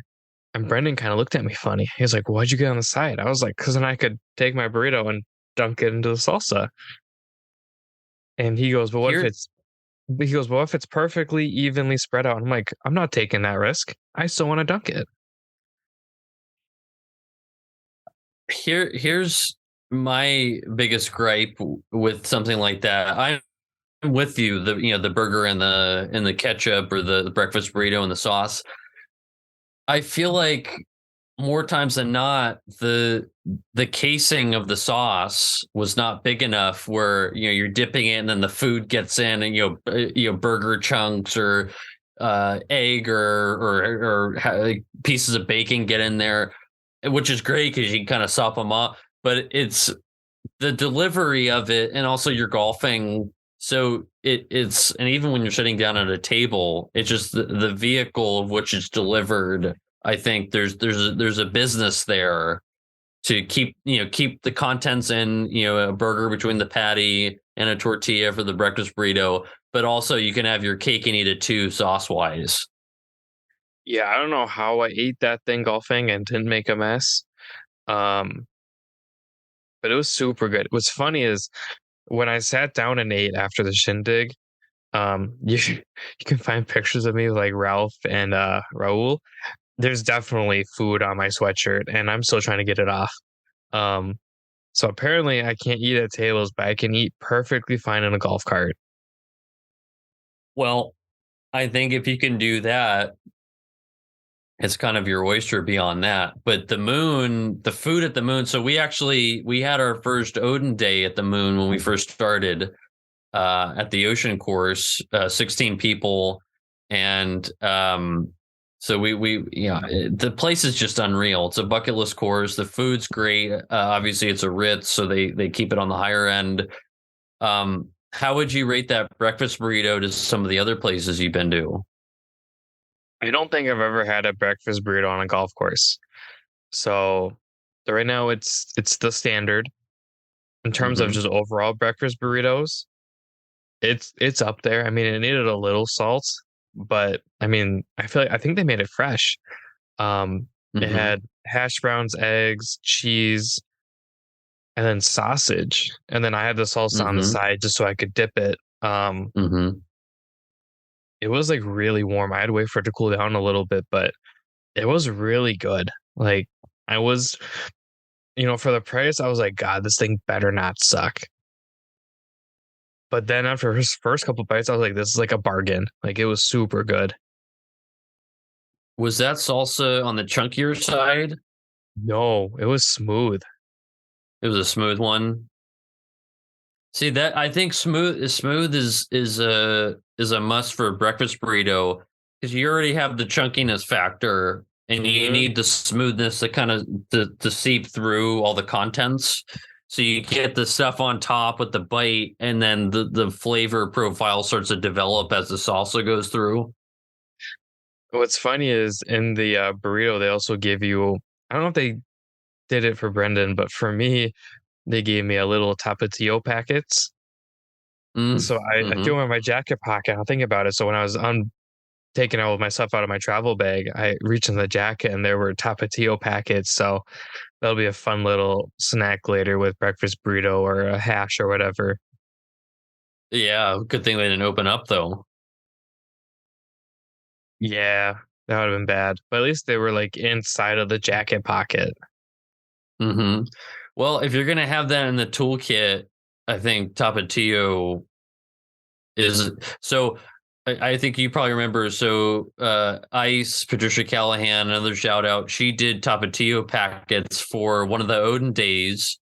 and Brendan kind of looked at me funny. He was like, "Why'd you get on the side?" I was like, "Cause then I could take my burrito and dunk it into the salsa." And he goes, "But what if Here, it's He goes, "Well, if it's perfectly evenly spread out?" I'm like, "I'm not taking that risk. I still wanna dunk it." here's my biggest gripe with something like that. I'm with you. The burger and the ketchup or the breakfast burrito and the sauce. I feel like more times than not, the casing of the sauce was not big enough where you're dipping it and then the food gets in and burger chunks or egg or like pieces of bacon get in there, which is great because you can kind of sop them up. But it's the delivery of it and also you're golfing, so it's and even when you're sitting down at a table, it's just the vehicle of which it's delivered. I think there's a business there to keep the contents in, a burger between the patty and a tortilla for the breakfast burrito, but also you can have your cake and eat it too, sauce wise. Yeah, I don't know how I ate that thing golfing and didn't make a mess, um, but it was super good. What's funny is when I sat down and ate after the Shindig, you can find pictures of me with, like, Ralph and, Raul. There's definitely food on my sweatshirt, and I'm still trying to get it off. Um, so apparently I can't eat at tables, but I can eat perfectly fine in a golf cart. Well, I think if you can do that, it's kind of your oyster beyond that. But the food at the moon. So we had our first Odin day at the moon when we first started at the ocean course, 16 people. And so the place is just unreal. It's a bucket list course. The food's great. Obviously it's a Ritz, so they keep it on the higher end. How would you rate that breakfast burrito to some of the other places you've been to? I don't think I've ever had a breakfast burrito on a golf course. So right now it's the standard in terms of Hmm. just overall breakfast burritos. It's up there. I mean, it needed a little salt, but I mean, I think they made it fresh. It Hmm. had hash browns, eggs, cheese, and then sausage. And then I had the salsa on the Hmm. side just so I could dip it. Hmm. It was like really warm. I had to wait for it to cool down a little bit, but it was really good. Like I was, for the price, I was like, God, this thing better not suck. But then after his first couple bites, I was like, this is like a bargain. Like it was super good. Was that salsa on the chunkier side? No, it was smooth. It was a smooth one. See that I think smooth is a must for a breakfast burrito because you already have the chunkiness factor and you Hmm. need the smoothness to kind of to seep through all the contents. So you get the stuff on top with the bite, and then the flavor profile starts to develop as the salsa goes through. What's funny is in the burrito, they also give you, I don't know if they did it for Brendan, but for me, they gave me a little Tapatio packets. Mm, So I threw mm-hmm. them in my jacket pocket. I'll think about it. So when I was taking all of my stuff out of my travel bag, I reached in the jacket and there were Tapatio packets. So that'll be a fun little snack later with breakfast burrito or a hash or whatever. Yeah, good thing they didn't open up though. Yeah, that would have been bad. But at least they were like inside of the jacket pocket. Hmm. Well, if you're gonna have that in the toolkit, I think Tapatio is so. I think you probably remember. So, Ice, Patricia Callahan, another shout out. She did Tapatio packets for one of the Odin days,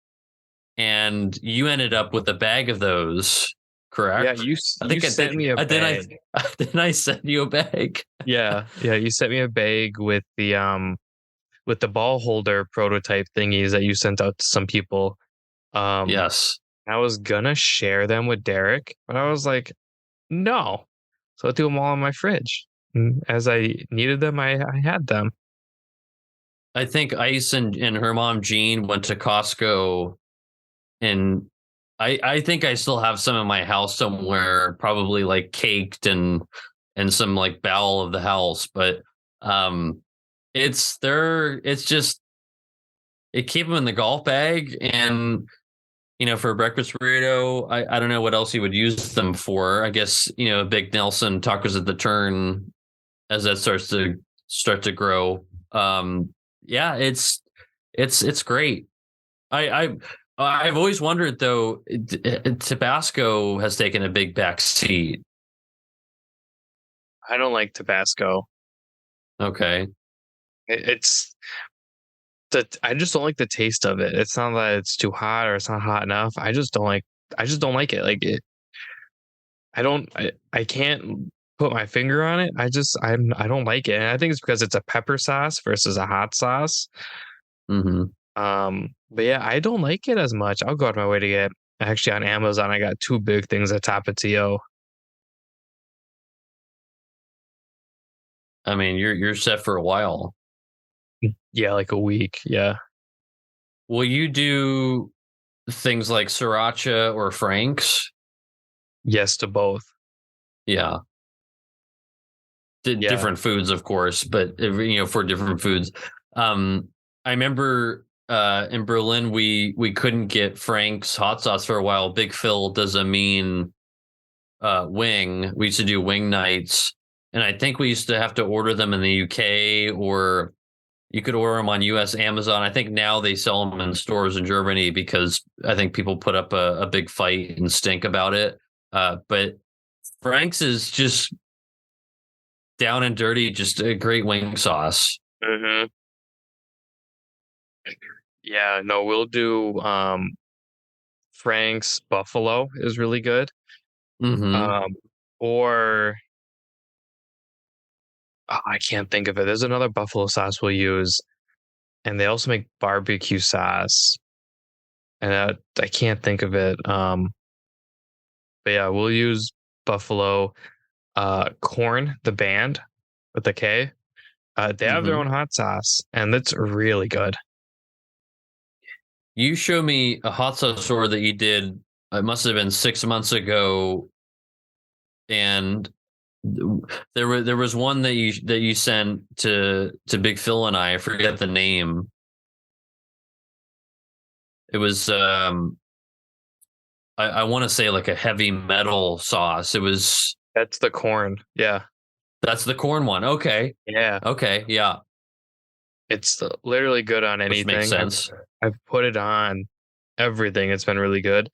and you ended up with a bag of those, Yeah, correct? I you think I sent did. me a I then I bag. then I sent you a bag. Yeah, yeah, you sent me a bag with the ball holder prototype thingies that you sent out to some people. Um, Yes, I was gonna share them with Derek, but I was like, no. So I threw them all in my fridge. And as I needed them, I had them. I think Ice and her mom Jean went to Costco, and I think I still have some in my house somewhere, probably like caked and some like bowel of the house, but um, it's there. It's just it keep them in the golf bag, and for a breakfast burrito, I don't know what else you would use them for. I guess Big Nelson tacos at the turn as that starts to grow. Yeah, it's great. I I've always wondered though. Tabasco has taken a big back seat. I don't like Tabasco. Okay. It's I just don't like the taste of it. It's not that it's too hot or it's not hot enough. I just don't like it. I can't put my finger on it. I don't like it. And I think it's because it's a pepper sauce versus a hot sauce. Hmm. But yeah, I don't like it as much. I'll go out of my way to get actually on Amazon. I got two big things at Tapatio. I mean, you're set for a while. Yeah, like a week. Yeah. Will you do things like sriracha or Frank's? Yes to both. Yeah. Yeah. Different foods, of course, but for different foods. I remember in Berlin we couldn't get Frank's hot sauce for a while. Big Phil does a mean wing. We used to do wing nights, and I think we used to have to order them in the UK, or you could order them on US Amazon. I think now they sell them in stores in Germany because I think people put up a big fight and stink about it. But Frank's is just down and dirty, just a great wing sauce. Hmm. Yeah. No, we'll do Frank's Buffalo is really good. Hmm. Um, or I can't think of it. There's another buffalo sauce we'll use, and they also make barbecue sauce, and I can't think of it. But yeah, we'll use buffalo. Corn, the band with the K. They have their Hmm. own hot sauce, and it's really good. You show me a hot sauce store that you did. It must have been 6 months ago, and there was one that you sent to Big Phil and I. I forget the name. It was I want to say like a heavy metal sauce. It was That's the corn. Yeah, That's the corn one. Okay. yeah. Okay. Yeah. It's literally good on Which makes anything. sense. I've put it on everything. It's been really good.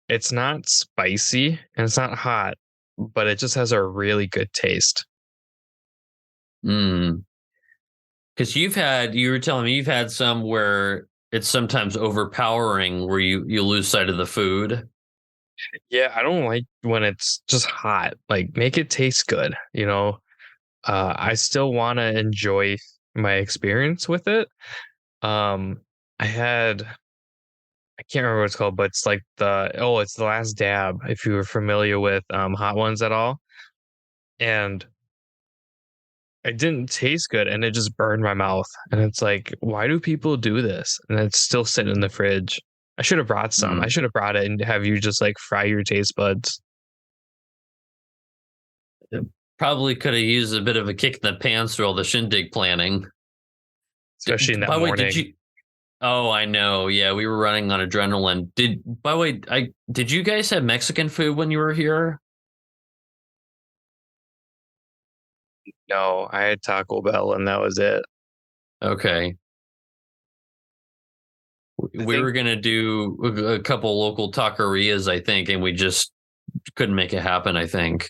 It's not spicy and it's not hot, but it just has a really good taste. Mm. Because you were telling me you've had some where it's sometimes overpowering, where you lose sight of the food. Yeah, I don't like when it's just hot. Like make it taste good, you know. I still want to enjoy my experience with it. Um, I had I can't remember what it's called, but it's like it's the last dab. If you were familiar with hot ones at all, and it didn't taste good, and it just burned my mouth. And it's like, why do people do this? And it's still sitting in the fridge. I should have brought some. I Mm. should have brought it and have you just like fry your taste buds, Probably could have used a bit of a kick in the pants through all the Shindig planning. especially in that By the way, did morning. you? Oh, I know. Yeah, we were running on adrenaline. By the way, did you guys have Mexican food when you were here? No, I had Taco Bell, and that was it. Okay. I We think were gonna do a couple local taquerias, I think, and we just couldn't make it happen, I think.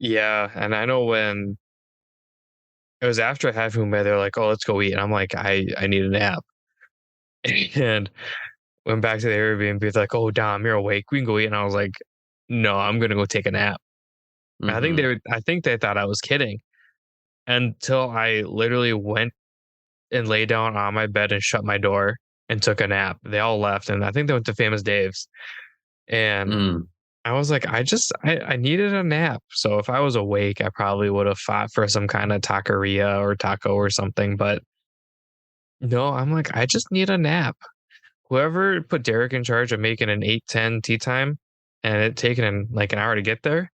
Yeah, and I know when it was after having bed, they're like, "Oh, let's go eat," and I'm like, I need a nap," and went back to the Airbnb. It's like, "Oh, Dom, you're awake. We can go eat," and I was like, "No, I'm gonna go take a nap." Hmm. I think they thought I was kidding until I literally went and lay down on my bed and shut my door and took a nap. They all left, and I think they went to Famous Dave's, and Mm. I was like, I needed a nap. So if I was awake, I probably would have fought for some kind of taqueria or taco or something. But no, I'm like, I just need a nap. Whoever put Derek in charge of making an 8:10 tea time and it taking him like an hour to get there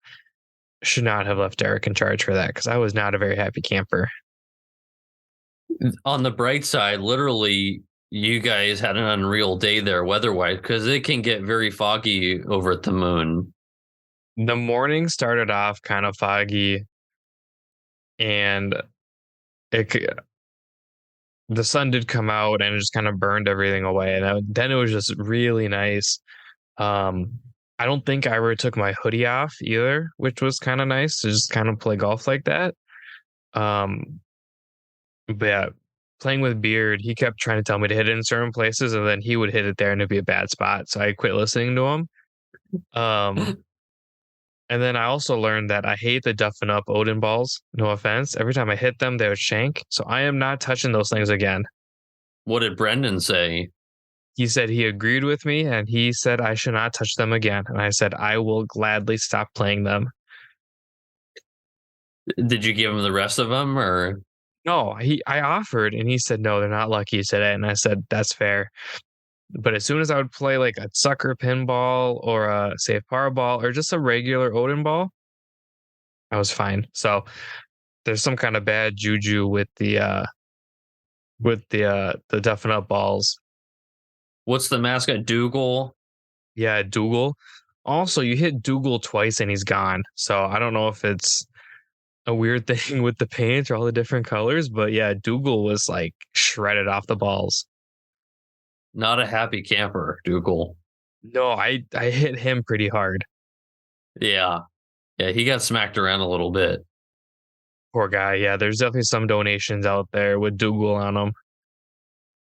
should not have left Derek in charge for that because I was not a very happy camper. On the bright side, literally, you guys had an unreal day there weather-wise because it can get very foggy over at the moon. The morning started off kind of foggy and it the sun did come out and it just kind of burned everything away. And then it was just really nice. Um, I don't think I ever took my hoodie off either, which was kind of nice to just kind of play golf like that. Um, but yeah, playing with Beard, he kept trying to tell me to hit it in certain places, and then he would hit it there, and it'd be a bad spot. So I quit listening to him. Um, and then I also learned that I hate the Duffin Up Odin balls. No offense. Every time I hit them, they would shank. So I am not touching those things again. What did Brendan say? He said he agreed with me and he said I should not touch them again. And I said, I will gladly stop playing them. Did you give him the rest of them, or No, I offered and he said, no, they're not lucky today. And I said, that's fair. But as soon as I would play like a sucker pinball or a safe power ball or just a regular Odin ball, I was fine. So there's some kind of bad juju with the definite up balls. what's the mascot? Dougal? Yeah, Dougal. Also, you hit Dougal twice and he's gone. So I don't know if it's a weird thing with the paint or all the different colors, but yeah, Dougal was like shredded off the balls. Not a happy camper, Dougal. No, I hit him pretty hard. Yeah. Yeah, he got smacked around a little bit. Poor guy. Yeah, there's definitely some donations out there with Dougal on them.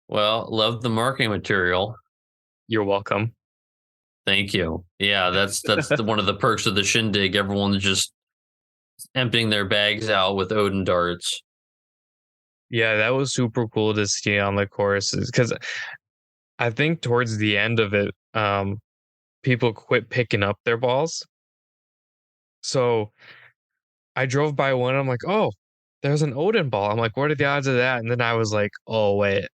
Well, love the marketing material. You're welcome. Thank you. Yeah, one of the perks of the Shindig. Everyone's just emptying their bags out with Odin darts. Yeah, that was super cool to see on the courses because I think towards the end of it, people quit picking up their balls. So I drove by one. I'm like, oh, there's an Odin ball. I'm like, what are the odds of that? And then I was like, oh wait,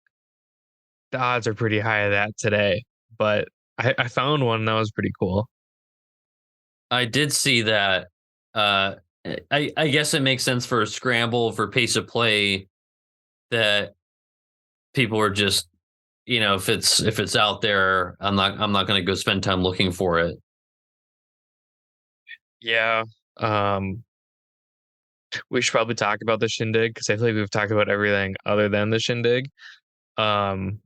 the odds are pretty high of that today. But I found one that was pretty cool. I did see that. Uh, I guess it makes sense for a scramble for pace of play that people are just, if it's out there, I'm not going to go spend time looking for it. Yeah. Um, we should probably talk about the Shindig because I feel like we've talked about everything other than the Shindig. Um,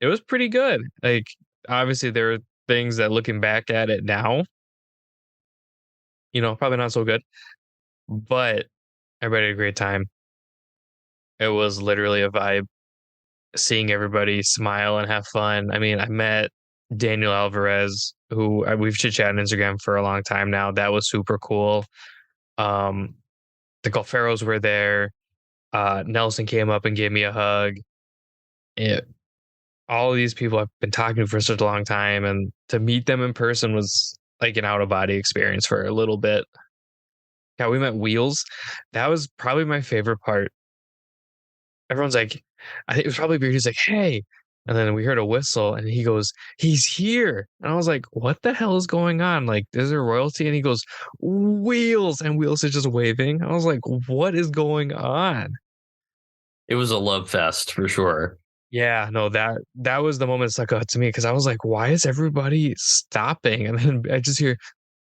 it was pretty good. Like, obviously, there are things that looking back at it now, probably not so good, but everybody had a great time. It was literally a vibe seeing everybody smile and have fun. I mean, I met Daniel Alvarez, who we've chit chatted on Instagram for a long time now. That was super cool. Um, the Golferos were there. Nelson came up and gave me a hug. It, all of these people I've been talking to for such a long time, and to meet them in person was like an out of body experience for a little bit. Yeah, we met Wheels. That was probably my favorite part. Everyone's like, I think it was probably Beard. He's like, hey. And then we heard a whistle and he goes, he's here. And I was like, what the hell is going on? Like, is there royalty? And he goes, Wheels. And Wheels is just waving. I was like, what is going on? It was a love fest for sure. Yeah, no, that was the moment that stuck out to me because I was like, why is everybody stopping? And then I just hear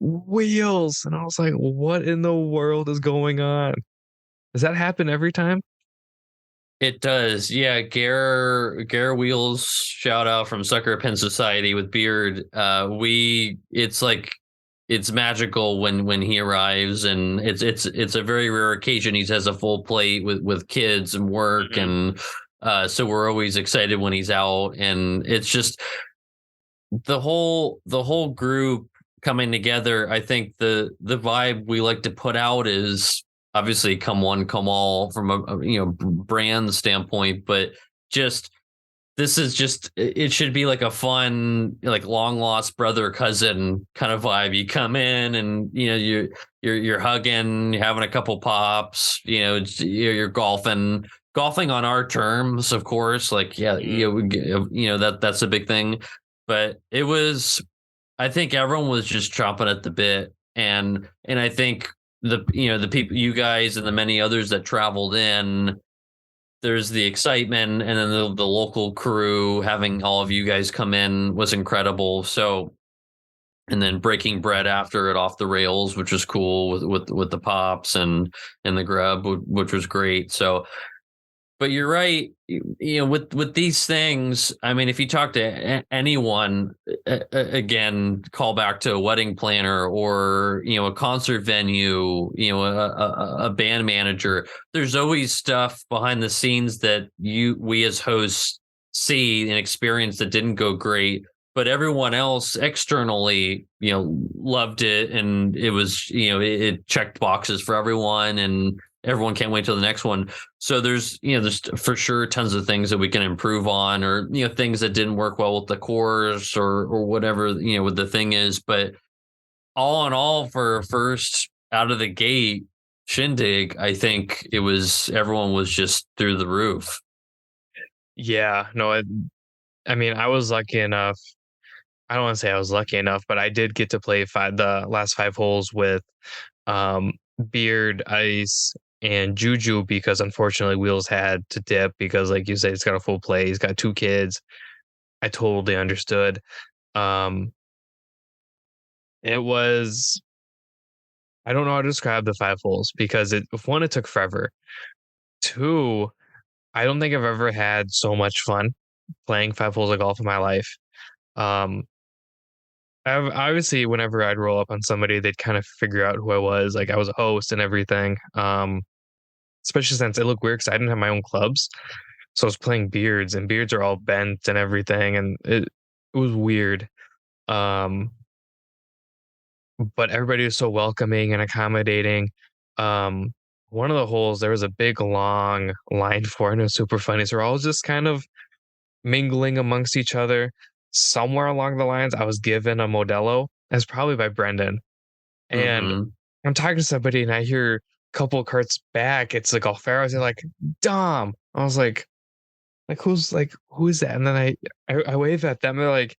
Wheels. And I was like, what in the world is going on? Does that happen every time? It does. Yeah, Gare Wheels shout out from Sucker Pin Society with Beard. We it's like it's magical when he arrives, and it's a very rare occasion. He has a full plate with kids and work, Mhm. and so we're always excited when he's out, and it's just the whole group coming together. I think the vibe we like to put out is obviously come one, come all from a brand standpoint, but just this is just it should be like a fun, like long lost brother cousin kind of vibe. You come in and you're hugging, you're having a couple pops, you're golfing on our terms, of course. Like, yeah, Mhm. that's a big thing. But it was, I think everyone was just chomping at the bit, and I think the people, you guys, and the many others that traveled in, there's the excitement, and then the local crew having all of you guys come in was incredible. So, and then breaking bread after it off the rails, which was cool with the pops and the grub, which was great. So, but you're right. With these things, I mean, if you talk to anyone, again, call back to a wedding planner or a concert venue, a band manager. There's always stuff behind the scenes that we as hosts see and experience that didn't go great, but everyone else externally, loved it, and it was, it checked boxes for everyone, and everyone can't wait till the next one. So there's for sure tons of things that we can improve on, or things that didn't work well with the course, or whatever what the thing is. But all in all, for first out of the gate Shindig, I think it was everyone was just through the roof. Yeah, no, I mean, I was lucky enough. I don't want to say I was lucky enough, but I did get to play the last 5 holes with um, Beard, Ice, and Juju because unfortunately Wheels had to dip because, like you said, he's got a full play. He's got 2 kids. I totally understood. Um, it was I don't know how to describe the 5 holes because one, it took forever. Two, I don't think I've ever had so much fun playing 5 holes of golf in my life. Um, obviously, whenever I'd roll up on somebody, they'd kind of figure out who I was. Like I was a host and everything. Especially since it looked weird because I didn't have my own clubs. So I was playing beards and beards are all bent and everything. And it was weird. Um, but everybody was so welcoming and accommodating. Um, one of the holes, there was a big long line for it, and it was super funny. So we're all just kind of mingling amongst each other. Somewhere along the lines, I was given a Modelo, as probably by Brendan. And Hmm. I'm talking to somebody and I hear a couple of carts back, it's the Golferos. They're like, Dom. I was like, who is that? And then I wave at them. They're like,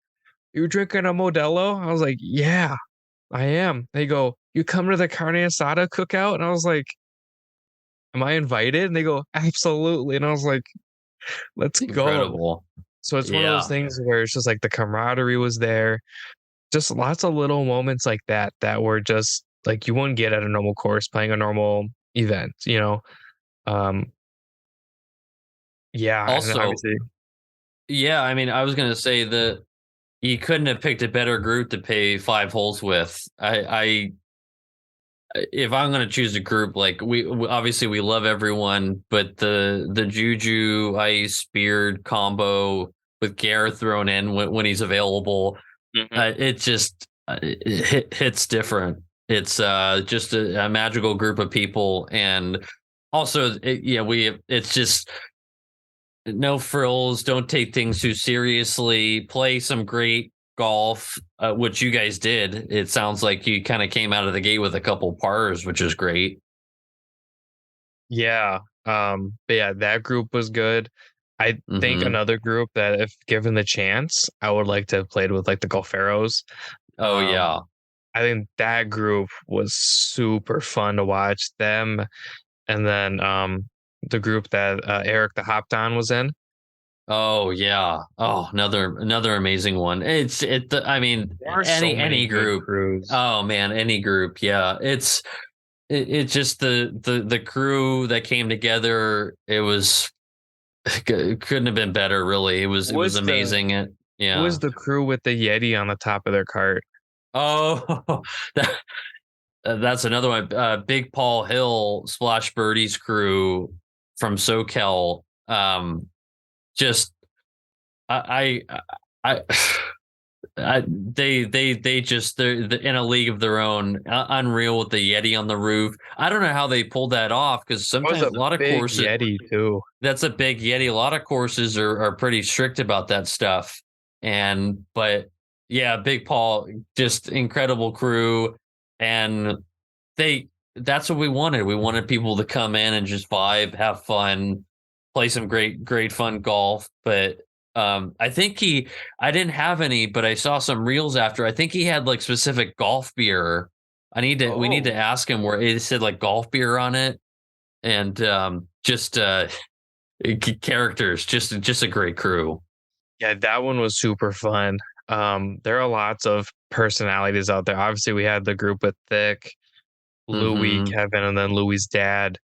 you drinking a Modelo? I was like, yeah, I am. They go, you come to the carne asada cookout? And I was like, am I invited? And they go, absolutely. And I was like, let's go. Incredible. So it's one of those Yeah. things where it's just like the camaraderie was there. Just lots of little moments like that were just like you wouldn't get at a normal course playing a normal event. Um, yeah, and Also, obviously yeah, I mean, I was gonna say that you couldn't have picked a better group to pay 5 holes with. If I'm gonna choose a group, like obviously we love everyone, but the Juju Ice Beard combo with Gareth thrown in when he's available, Mhm. it just hits different. It's just a magical group of people, and also it's just no frills, don't take things too seriously, play some great golf, which you guys did. It sounds like you kind of came out of the gate with a couple pars, which is great. Yeah, but yeah, that group was good. I think Hmm. another group that if given the chance, I would like to have played with like the Golferos. Oh Um, yeah. I think that group was super fun to watch them, and then the group that Eric the Hopped On was in. Oh yeah. Oh, another amazing one. I mean, There are so many any good group. crews. Oh man, any group. Yeah. It's just the crew that came together. It was it couldn't have been better, really. It was Was the amazing. was Yeah. the crew with the Yeti on the top of their cart? Oh, that, that's another one. Big Paul Hill, Splash Birdie's crew from SoCal. Just I they just they're in a league of their own. Unreal with the Yeti on the roof. I don't know how they pulled that off because That was a sometimes a lot of big courses Yeti too. that's a big Yeti. A lot of courses are pretty strict about that stuff. And but yeah, Big Paul, just incredible crew, and they that's what we wanted. We wanted people to come in and just vibe, have fun, play some great fun golf. But I think I didn't have any, but I saw some reels after. I think he had like specific golf beer. We need to Oh, ask him where it said like golf beer on it, and just characters, just a great crew. yeah, that one was super fun. There are lots of personalities out there. Obviously, we had the group with Thick, Louis, Hmm. Kevin, and then Louis's dad.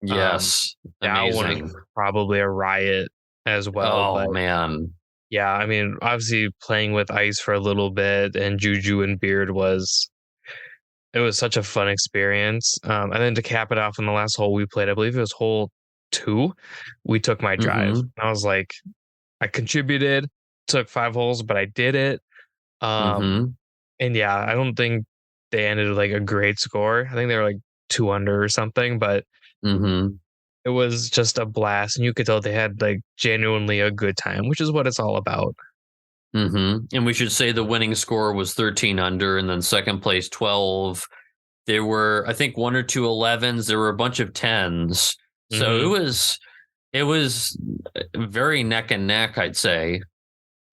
Um, Yes, that one was amazing. probably a riot as well. Oh But man. yeah, I mean, obviously playing with ice for a little bit and Juju and Beard was it was such a fun experience. And then to cap it off in the last hole we played, I believe it was hole two, we took my drive. Hmm. I was like, I contributed, took 5 holes, but I did it. Um, Hmm. and yeah, I don't think they ended with like a great score. I think they were like 2 under or something, but Hmm. it was just a blast. And you could tell they had like genuinely a good time, which is what it's all about. And we should say the winning score was 13 under, and then second place 12. There were, I think, one or two 11s. There were a bunch of tens. So Hmm. it was very neck and neck, I'd say.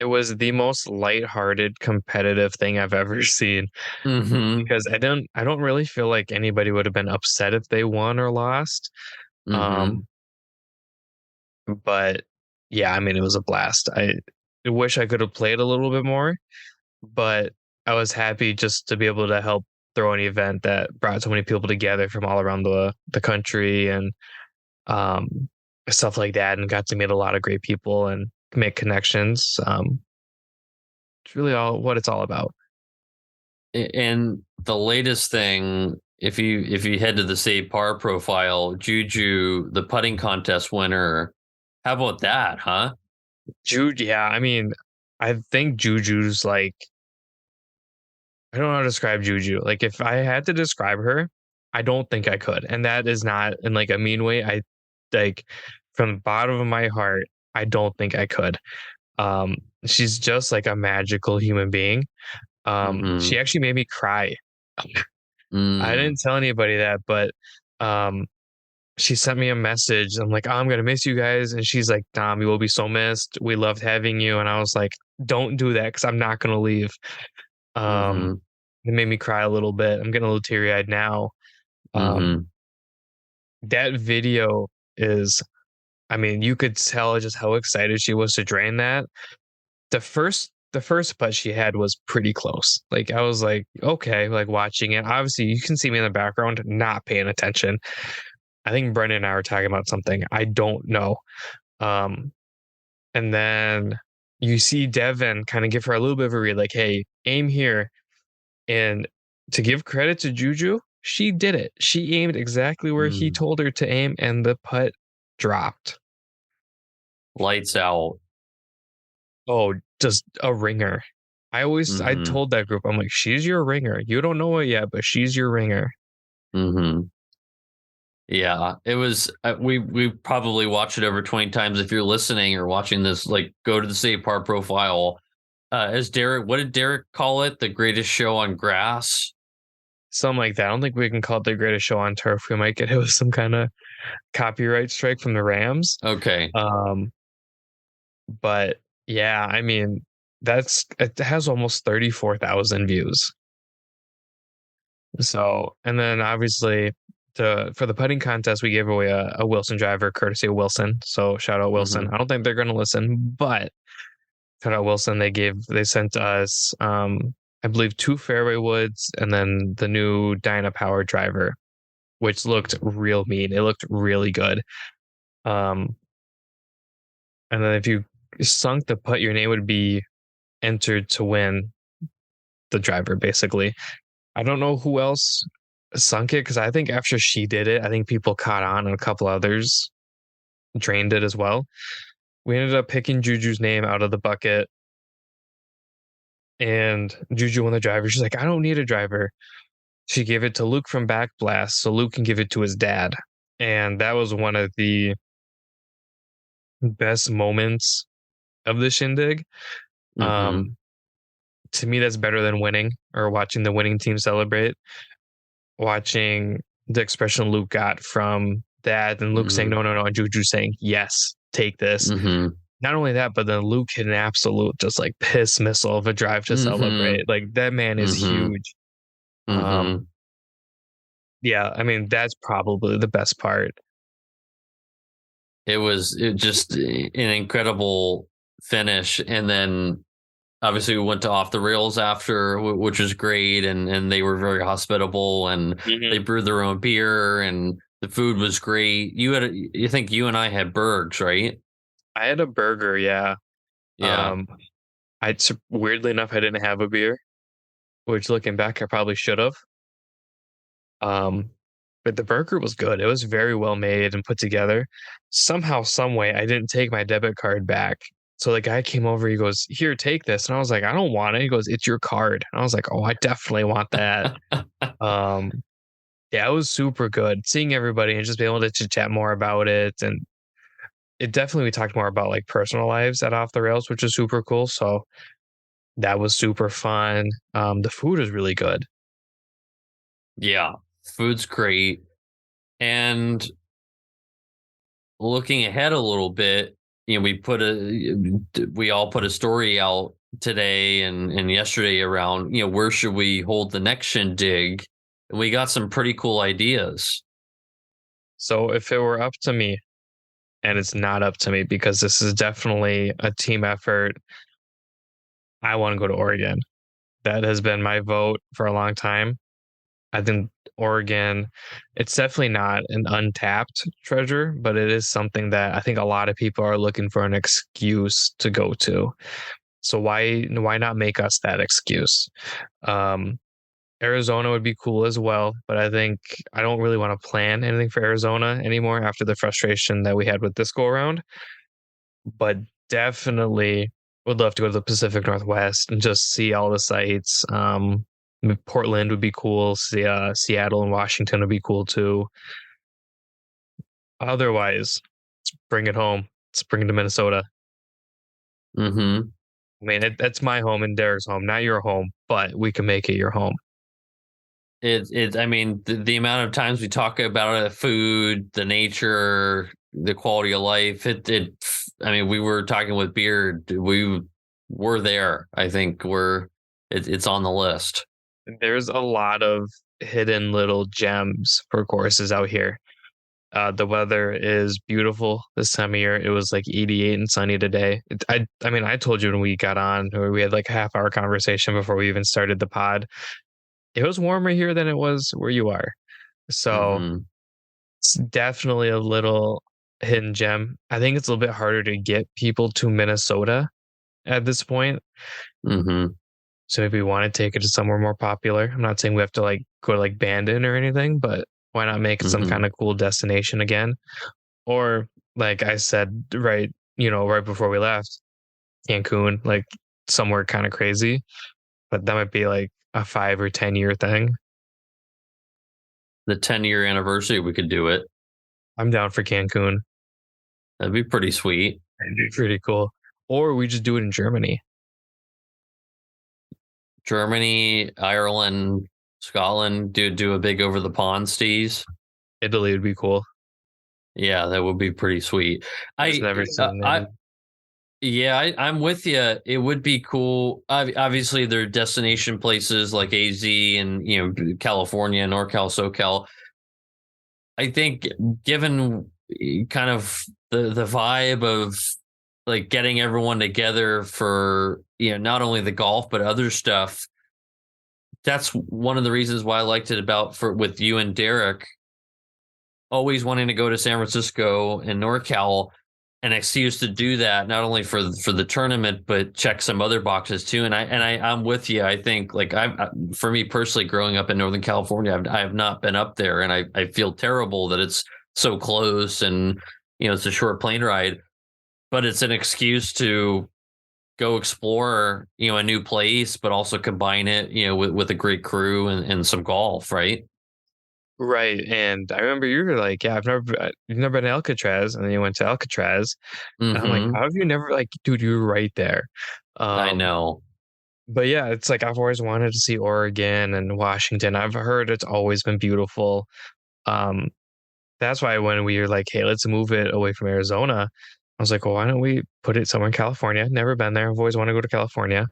It was the most lighthearted competitive thing I've ever seen Hmm. because I don't really feel like anybody would have been upset if they won or lost. Hmm. Um, but yeah, I mean, it was a blast. I wish I could have played a little bit more, but I was happy just to be able to help throw an event that brought so many people together from all around the country and um, stuff like that, and got to meet a lot of great people and make connections. It's really all what it's all about. And the latest thing, if you head to the Save Par profile, Juju, the putting contest winner. How about that, huh? Jude, yeah, I mean, I think Juju's like I don't know how to describe Juju. Like if I had to describe her, I don't think I could. And that is not in like a mean way. I like from the bottom of my heart, I don't think I could. Um, she's just like a magical human being. She Hmm. actually made me cry. I Mm. didn't tell anybody that, but um she sent me a message. I'm like, oh, I'm gonna miss you guys. And she's like, Dom, you will be so missed. We loved having you. And I was like, don't do that because I'm not gonna leave. Um, Mhm. it made me cry a little bit. I'm getting a little teary eyed now. Um, Mhm. that video is, I mean, you could tell just how excited she was to drain that. The first putt she had was pretty close. Like I was like, okay, like watching it. Obviously, you can see me in the background not paying attention. I think Brendan and I were talking about something. I don't know. Um, and then you see Devin kind of give her a little bit of a read, like, hey, aim here. And to give credit to Juju, she did it. She aimed exactly where he Mm. told her to aim, and the putt dropped. Lights out. Oh, just a ringer. I Mhm. told that group, I'm like, she's your ringer. You don't know it yet, but she's your ringer. Mhm. Yeah, it was. We probably watched it over 20 times. If you're listening or watching this, like, go to the Save Par profile. As Derek, what did Derek call it? The greatest show on grass. Something like that. I don't think we can call it the greatest show on turf. We might get hit with some kind of copyright strike from the Rams. Okay. Um, but yeah, I mean, it has almost 34,000 views. So, and then obviously for the putting contest, we gave away a Wilson driver courtesy of Wilson. So shout out Wilson. Mhm. I don't think they're going to listen, but shout out Wilson. They sent us, I believe 2 fairway woods and then the new Dyna Power driver, which looked real mean. It looked really good. Um, and then if you sunk the putt, your name would be entered to win the driver basically. I don't know who else sunk it because I think after she did it, I think people caught on and a couple others drained it as well. We ended up picking Juju's name out of the bucket, and Juju won the driver. She's like, I don't need a driver. She gave it to Luke from Back Blast so Luke can give it to his dad. And that was one of the best moments of the Shindig. Mm-hmm. Um, to me, that's better than winning or watching the winning team celebrate. Watching the expression Luke got from that, and Luke saying, Mm-hmm. no, no, no, and Juju saying, yes, take this. Mm-hmm. Not only that, but then Luke hit an absolute just like piss missile of a drive to Mm-hmm. celebrate. Like that man is Mm-hmm. huge. Mm-hmm. Um, yeah, I mean, that's probably the best part. It was just an incredible finish, and then obviously we went to Off the Rails after, which was great, and they were very hospitable, and they Mhm. brewed their own beer, and the food was great. You think you and I had Bergs, right? I had a burger, yeah. Yeah. Um, weirdly enough, I didn't have a beer, which looking back, I probably should have. Um, but the burger was good. It was very well made and put together. Somehow, some way, I didn't take my debit card back. So the guy came over, he goes, "Here, take this." And I was like, "I don't want it." He goes, "It's your card." And I was like, "Oh, I definitely want that." Um, yeah, it was super good seeing everybody and just being able to chit chat more about it. And it definitely, we talked more about like personal lives at Off the Rails, which is super cool. So that was super fun. The food is really good. Yeah, food's great. And looking ahead a little bit, we all put a story out today and yesterday around, where should we hold the next shindig? And we got some pretty cool ideas. So if it were up to me, and it's not up to me because this is definitely a team effort, I want to go to Oregon. That has been my vote for a long time. I think Oregon, it's definitely not an untapped treasure, but it is something that I think a lot of people are looking for an excuse to go to. So why not make us that excuse? Um, Arizona would be cool as well, but I think I don't really want to plan anything for Arizona anymore after the frustration that we had with this go around. But definitely would love to go to the Pacific Northwest and just see all the sights. Portland would be cool. Seattle and Washington would be cool too. Otherwise, let's bring it home. Let's bring it to Minnesota. Mm-hmm. I mean, that's my home and Derek's home, not your home, but we can make it your home. I mean, the amount of times we talk about food, the nature, the quality of life, I mean, we were talking with Beard, we're there. I think it's on the list. There's a lot of hidden little gems for courses out here. The weather is beautiful this time of year. It was like 88 and sunny today. I mean, I told you when we got on, or we had like a half hour conversation before we even started the pod. It was warmer here than it was where you are. So Mm-hmm. it's definitely a little hidden gem. I think it's a little bit harder to get people to Minnesota at this point. Mm-hmm. So if we want to take it to somewhere more popular, I'm not saying we have to like go to like Bandon or anything, but why not make it some Mm-hmm. kind of cool destination again? Or like I said, right before we left, Cancun, like somewhere kind of crazy, but that might be like a 5 or 10 year thing. The 10-year anniversary, we could do it. I'm down for Cancun. That'd be pretty sweet. It'd be pretty cool. Or we just do it in Germany. Germany, Ireland, Scotland, do a big over the pond steez. Italy would be cool. Yeah, that would be pretty sweet. I've just I never seen I Italy. Yeah, I'm with you. It would be cool. Obviously, there are destination places like AZ and California, NorCal, SoCal. I think given kind of the vibe of like getting everyone together for not only the golf but other stuff. That's one of the reasons why I liked it about for with you and Derek always wanting to go to San Francisco and NorCal. an excuse to do that, not only for the tournament, but check some other boxes too. I'm with you. I think like for me personally, growing up in Northern California, I have not been up there, and I feel terrible that it's so close, and it's a short plane ride, but it's an excuse to go explore a new place, but also combine it with a great crew and some golf, right? Right. And I remember you were like, "Yeah, you've never been to Alcatraz," and then you went to Alcatraz, and I'm like, Mm-hmm. "How have you never like, dude, you were right there." I Um, know. but yeah, it's like I've always wanted to see Oregon and Washington. I've heard it's always been beautiful. Um, that's why when we were like, "Hey, let's move it away from Arizona," I was like, "Well, why don't we put it somewhere in California?" Never been there. I've always wanted to go to California.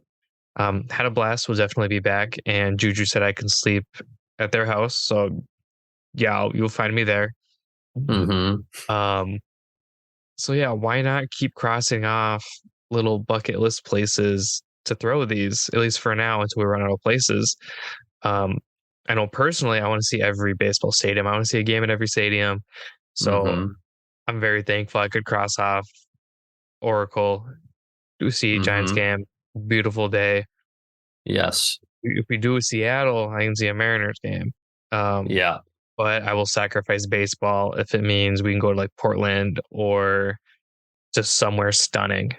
Had a blast. Will definitely be back. And Juju said I can sleep at their house, so yeah, you'll find me there. Mm-hmm. Um, so yeah, why not keep crossing off little bucket list places to throw these, at least for now, until we run out of places. Um, I know personally, I want to see every baseball stadium. I want to see a game at every stadium. So Mm-hmm. I'm very thankful I could cross off Oracle, do see Giants Mm-hmm. game, beautiful day. Yes. If we do Seattle, I can see a Mariners game. Um, Yeah. but I will sacrifice baseball if it means we can go to like Portland or just somewhere stunning.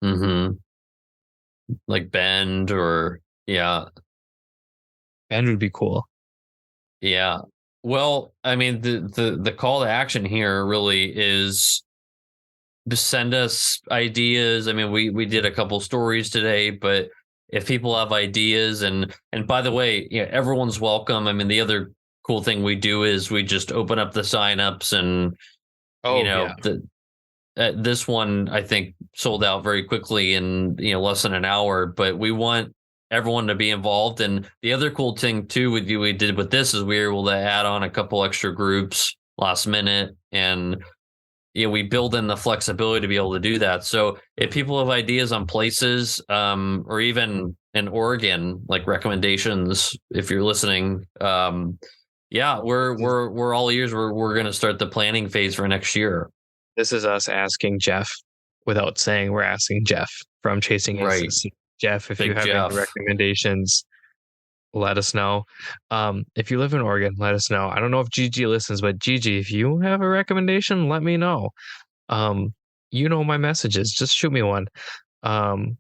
Mm-hmm. Like Bend or yeah. Bend would be cool. Yeah. Well, I mean, the call to action here really is to send us ideas. I mean, we did a couple stories today, but if people have ideas, and by the way, everyone's welcome. I mean, the other cool thing we do is we just open up the signups, and Oh yeah, the this one I think sold out very quickly in less than an hour. But we want everyone to be involved. And the other cool thing too with you we did with this is we were able to add on a couple extra groups last minute, and we build in the flexibility to be able to do that. So if people have ideas on places, or even in Oregon, like recommendations, if you're listening, yeah, we're all ears. We're going to start the planning phase for next year. this is us asking Jeff without saying we're asking Jeff from Chasing Right. Aces. Jeff, if you Big have any Jeff. recommendations, let us know. If you live in Oregon, let us know. I don't know if Gigi listens, but Gigi, if you have a recommendation, let me know. You know my messages. Just shoot me one. Um,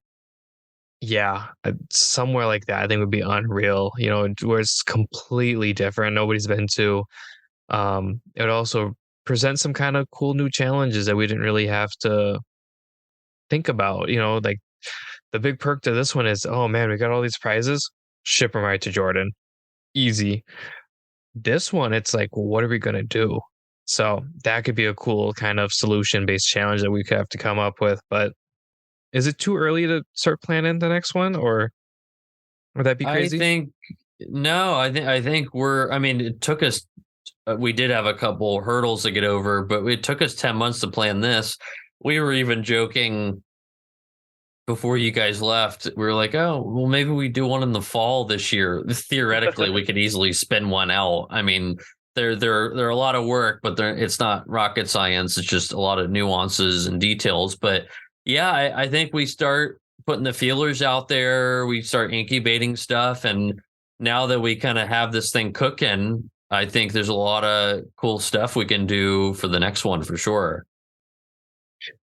yeah, somewhere like that, I think would be unreal. Where it's completely different. Nobody's been to. It would also present some kind of cool new challenges that we didn't really have to think about. Like the big perk to this one is, oh man, we got all these prizes. Ship them right to Jordan. Easy. This one, it's like, well, what are we gonna do? So that could be a cool kind of solution based challenge that we could have to come up with. But is it too early to start planning the next one, or would that be I crazy? think no. I think we're. I mean, it took us. We did have a couple hurdles to get over, but it took us 10 months to plan this. We were even joking before you guys left. We were like, oh, well, maybe we do one in the fall this year. Theoretically, we could easily spin one out. I mean, they're a lot of work, but it's not rocket science. It's just a lot of nuances and details. But yeah, I think we start putting the feelers out there. We start incubating stuff, and now that we kind of have this thing cooking, I think there's a lot of cool stuff we can do for the next one for sure.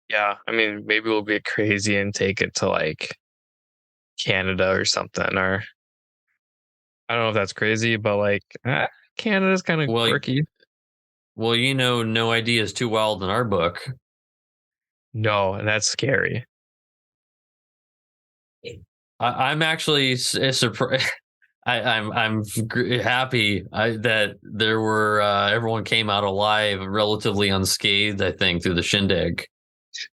Yeah, I mean, maybe we'll get crazy and take it to like Canada or something, or I don't know if that's crazy, but like Canada's kind of Well, quirky. well, no idea is too wild in our book. No, and that's scary. I'm actually surprised. I'm happy that there were everyone came out alive, relatively unscathed. I think through the Shindig.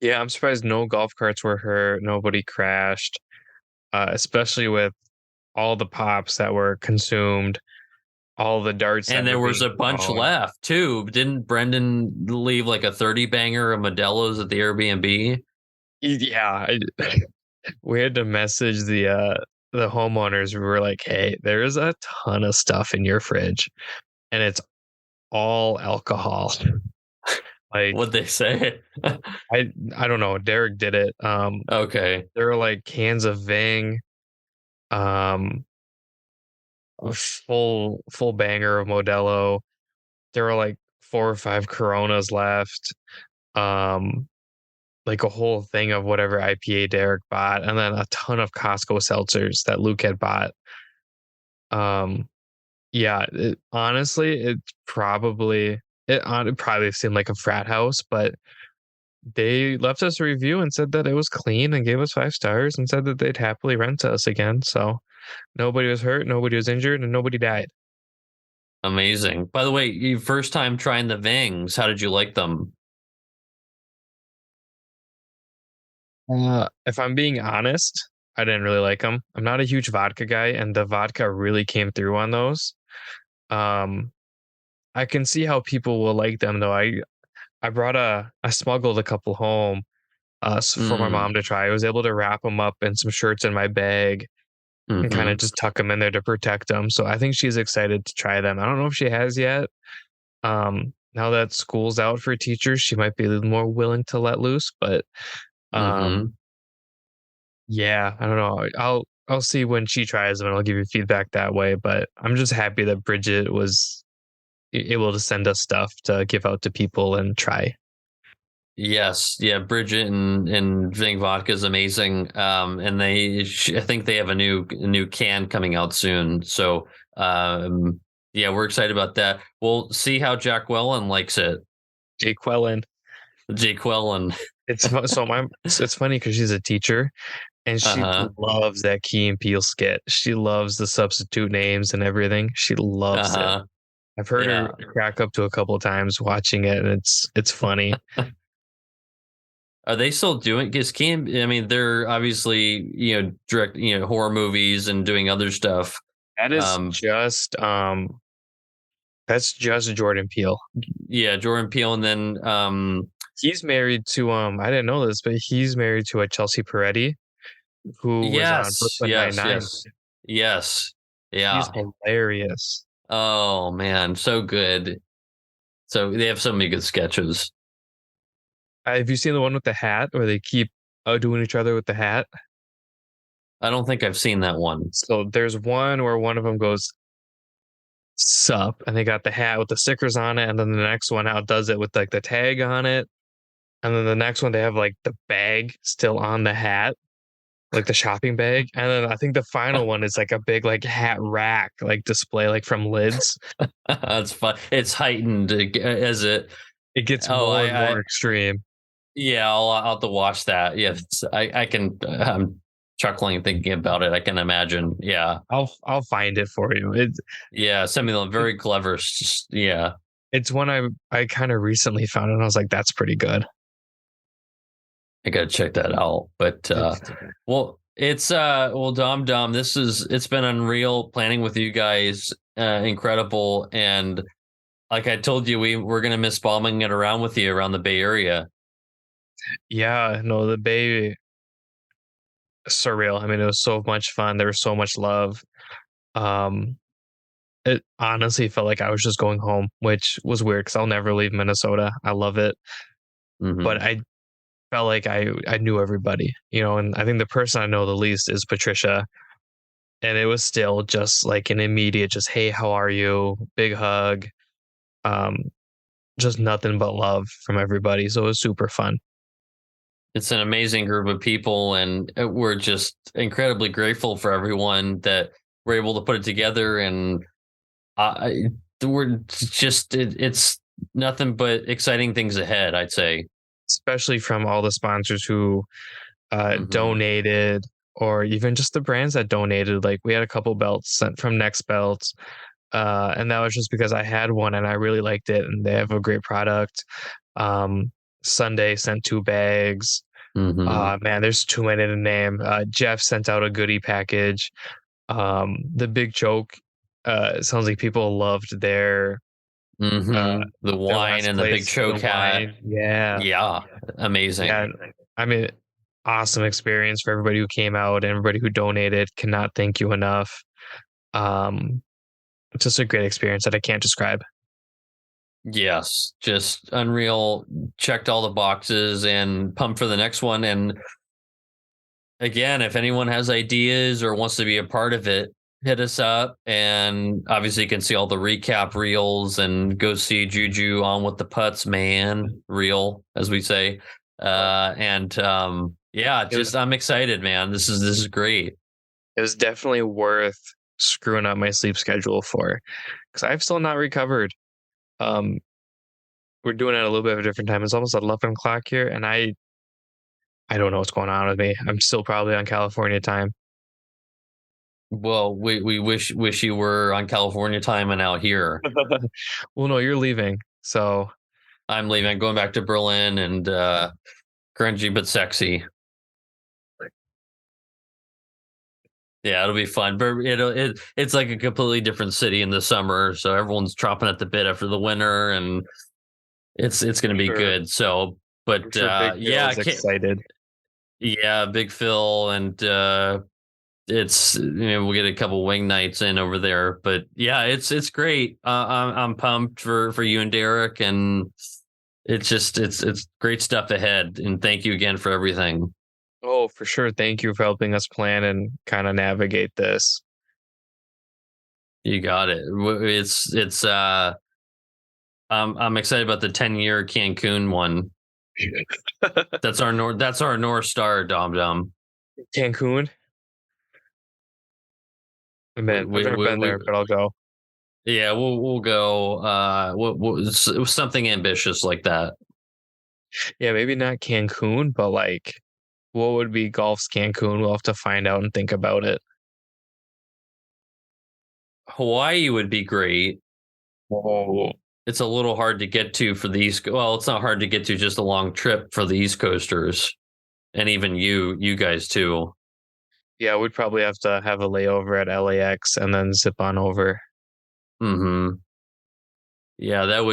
Yeah, I'm surprised no golf carts were hurt, nobody crashed, especially with all the pops that were consumed, all the darts that And were there was being a bunch thrown. left too. Didn't Brendan leave like a 30 banger of Modelo's at the Airbnb? Yeah, we had to message the homeowners. We were like, "Hey, there is a ton of stuff in your fridge, and it's all alcohol." Like What'd they say? I don't know. Derek did it. Okay. There were like cans of Ving, um, a full banger of Modelo. There were like four or five Coronas left. Um, like a whole thing of whatever IPA Derek bought, and then a ton of Costco seltzers that Luke had bought. Um, yeah, honestly, it probably seemed like a frat house, but they left us a review and said that it was clean and gave us 5 stars and said that they'd happily rent to us again. So nobody was hurt, nobody was injured, and nobody died. Amazing. By the way, you first time trying the Vings, how did you like them? If I'm being honest, I didn't really like them. I'm not a huge vodka guy, and the vodka really came through on those. Um, I can see how people will like them though. I smuggled a couple home for my Mm, mom to try. I was able to wrap them up in some shirts in my bag and kind of mhm. just tuck them in there to protect them. So I think she's excited to try them. I don't know if she has yet. Now that school's out for teachers, she might be a little more willing to let loose, but um Mhm. yeah, I don't know. I'll see when she tries them and I'll give you feedback that way. But I'm just happy that Bridget was able to send us stuff to give out to people and try. Yes, yeah, Bridget and Ving Vodka is amazing. And I think they have a new can coming out soon. So, yeah, we're excited about that. We'll see how Jack Wellen likes it. Jake Quellen. Jake Wellen. It's funny because she's a teacher and she Uh-huh. loves that Key and Peele skit. She loves the substitute names and everything. She loves it. Uh-huh. I've heard her Yeah. crack up to a couple of times watching it, and it's funny. Are they still doing? Because Cam, I mean, they're obviously direct horror movies and doing other stuff. That is Um, just that's just Jordan Peele. yeah, Jordan Peele, and then He's married to I didn't know this, but he's married to a Chelsea Peretti who was on yes, Brooklyn yes, Nine-Nine. yes, yes, She's yeah. hilarious. Oh man, so good. So they have so many good sketches. Have you seen the one with the hat where they keep doing each other with the hat? I don't think I've seen that one. So there's one where one of them goes sup and they got the hat with the stickers on it, and then the next one outdoes it with like the tag on it, and then the next one they have like the bag still on the hat, like the shopping bag, and then I think the final one is like a big like hat rack like display like from lids. That's fun. It's heightened as it. It gets Oh, more and I more extreme. yeah, I'll have to watch that. Yes, I can. I'm chuckling thinking about it. I can imagine. Yeah, I'll find it for you. yeah. Something It, very clever. Yeah, it's one I kind of recently found and I was like, that's pretty good. I gotta check that out. But It's well, Dom. It's been unreal planning with you guys. Incredible, and like I told you, we're gonna miss bombing it around with you around the Bay Area. yeah, no, the Bay surreal. I mean, it was so much fun. There was so much love. Um, it honestly felt like I was just going home, which was weird because I'll never leave Minnesota. I love it, but Hmm. I felt like I knew everybody, and I think the person I know the least is Patricia, and it was still just like an immediate, just hey, how are you? Big hug, um, just nothing but love from everybody. So it was super fun. It's an amazing group of people, and we're just incredibly grateful for everyone that we're able to put it together. And we're just it's nothing but exciting things ahead. I'd say. Especially from all the sponsors who Hmm. donated, or even just the brands that donated. Like we had a couple belts sent from Next Belts, and that was just because I had one and I really liked it, and they have a great product. Um, Sunday sent 2 bags. Hmm. Man, there's too many to name. Jeff sent out a goodie package. The Big Choke. It sounds like people loved uh, The their wine last and the big place. The choke hat. wine, yeah, Yeah, yeah. amazing. I mean, awesome experience for everybody who came out and everybody who donated. Cannot thank you enough. Um, just a great experience that I can't describe. Yes, just unreal. Checked all the boxes and pumped for the next one. And again, if anyone has ideas or wants to be a part of it, hit us up. And obviously, you can see all the recap reels and go see Juju on with the putts, man. Reel, as we say. And yeah, It was just I'm excited, man. This is great. it was definitely worth screwing up my sleep schedule for because I've still not recovered. Um, we're doing it at a little bit of a different time. It's almost 11 o'clock here, and I don't know what's going on with me. I'm still probably on California time. Well, we wish you were on California time and out here. Well, no, you're leaving, so I'm leaving, going back to Berlin and grungy but sexy. Yeah, it'll be fun. But it's like a completely different city in the summer, so everyone's chopping at the bit after the winter, and it's going to be sure. good. So, I'm but sure Big Phil yeah, is excited. yeah, Big Phil, and it's we'll get a couple wing nights in over there. But yeah, it's great. I'm pumped for you and Derek, and it's great stuff ahead. And thank you again for everything. Oh, for sure. Thank you for helping us plan and kind of navigate this. You got it. It's I'm excited about the 10-year Cancun one. That's our North Star, Dom Dom. Cancun? We, Man, I've we, never we, been we there, but I'll go. yeah, we'll go something ambitious like that. Yeah, maybe not Cancun, but like, what would be golf's Cancun? We'll have to find out and think about it. Hawaii would be great. Oh, It's a little hard to get to for the East. Well, it's not hard to get to, just a long trip for the East Coasters, and even you guys too. yeah, we'd probably have to have a layover at LAX and then zip on over. Hmm. Yeah, that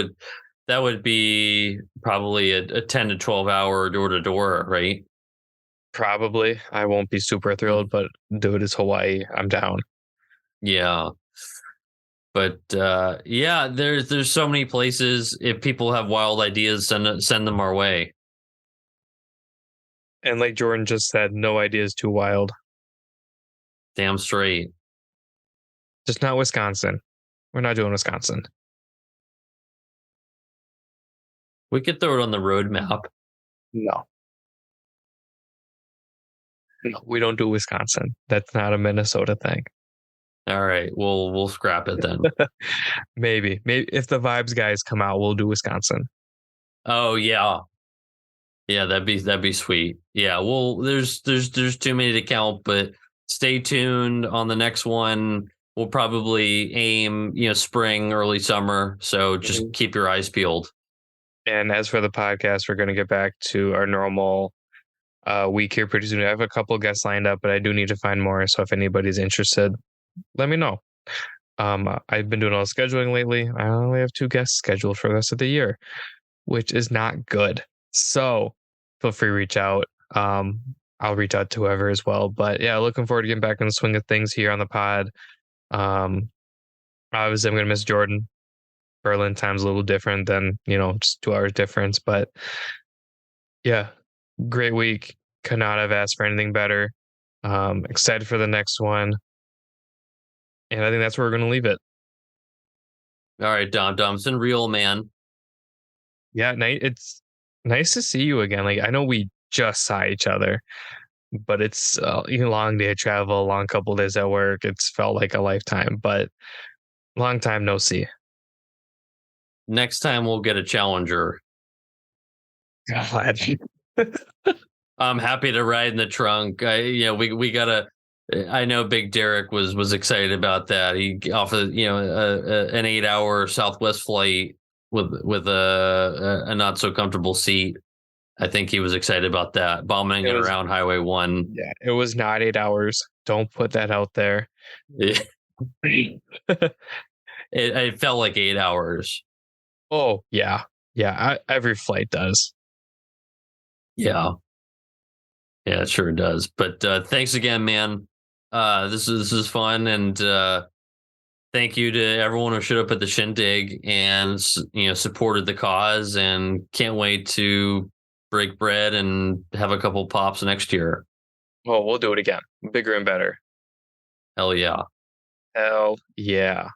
would be probably a 10 to 12 hour door to door, right? Probably. I won't be super thrilled, but dude, it's Hawaii. I'm down. Yeah. But yeah, there's so many places. If people have wild ideas, send them our way. And like Jordan just said, no idea is too wild. Damn straight. Just not Wisconsin. We're not doing Wisconsin. We could throw it on the road map. No. No, we don't do Wisconsin. That's not a Minnesota thing. All right, we'll scrap it then. Maybe if the vibes guys come out, we'll do Wisconsin. Oh yeah, yeah, that'd be sweet. Yeah, well, there's too many to count, but stay tuned on the next one. We'll probably aim, spring, early summer. So just Mhm. keep your eyes peeled. And as for the podcast, we're going to get back to our normal week here pretty soon. I have a couple guests lined up, but I do need to find more. So if anybody's interested, let me know. I've been doing all the scheduling lately. I only have two guests scheduled for the rest of the year, which is not good. So feel free to reach out. Um, I'll reach out to whoever as well. But yeah, looking forward to getting back in the swing of things here on the pod. Um, obviously, I'm going to miss Jordan. Berlin time's a little different than, just 2 hours difference. But yeah, great week. Could not have asked for anything better. Excited for the next one. And I think that's where we're going to leave it. All right, Dom Domson, real man. Yeah, it's nice to see you again. Like, I know we just saw each other, but it's a long day of travel, a long couple of days at work. It's felt like a lifetime, but long time no see. Next time we'll get a challenger. God. I'm happy to ride in the trunk. We gotta. I know Big Derek was excited about that. He offered an 8 hour Southwest flight with a not so comfortable seat. I think he was excited about that. Bombing It it was, around Highway 1. yeah, it was not 8 hours. Don't put that out there. It felt like 8 hours. Oh, yeah. Yeah, every flight does. Yeah, yeah, it sure does. But thanks again, man. This is fun, and thank you to everyone who showed up at the Shindig and supported the cause, and can't wait to break bread and have a couple pops next year. Well, we'll do it again, bigger and better. Hell yeah. Hell yeah.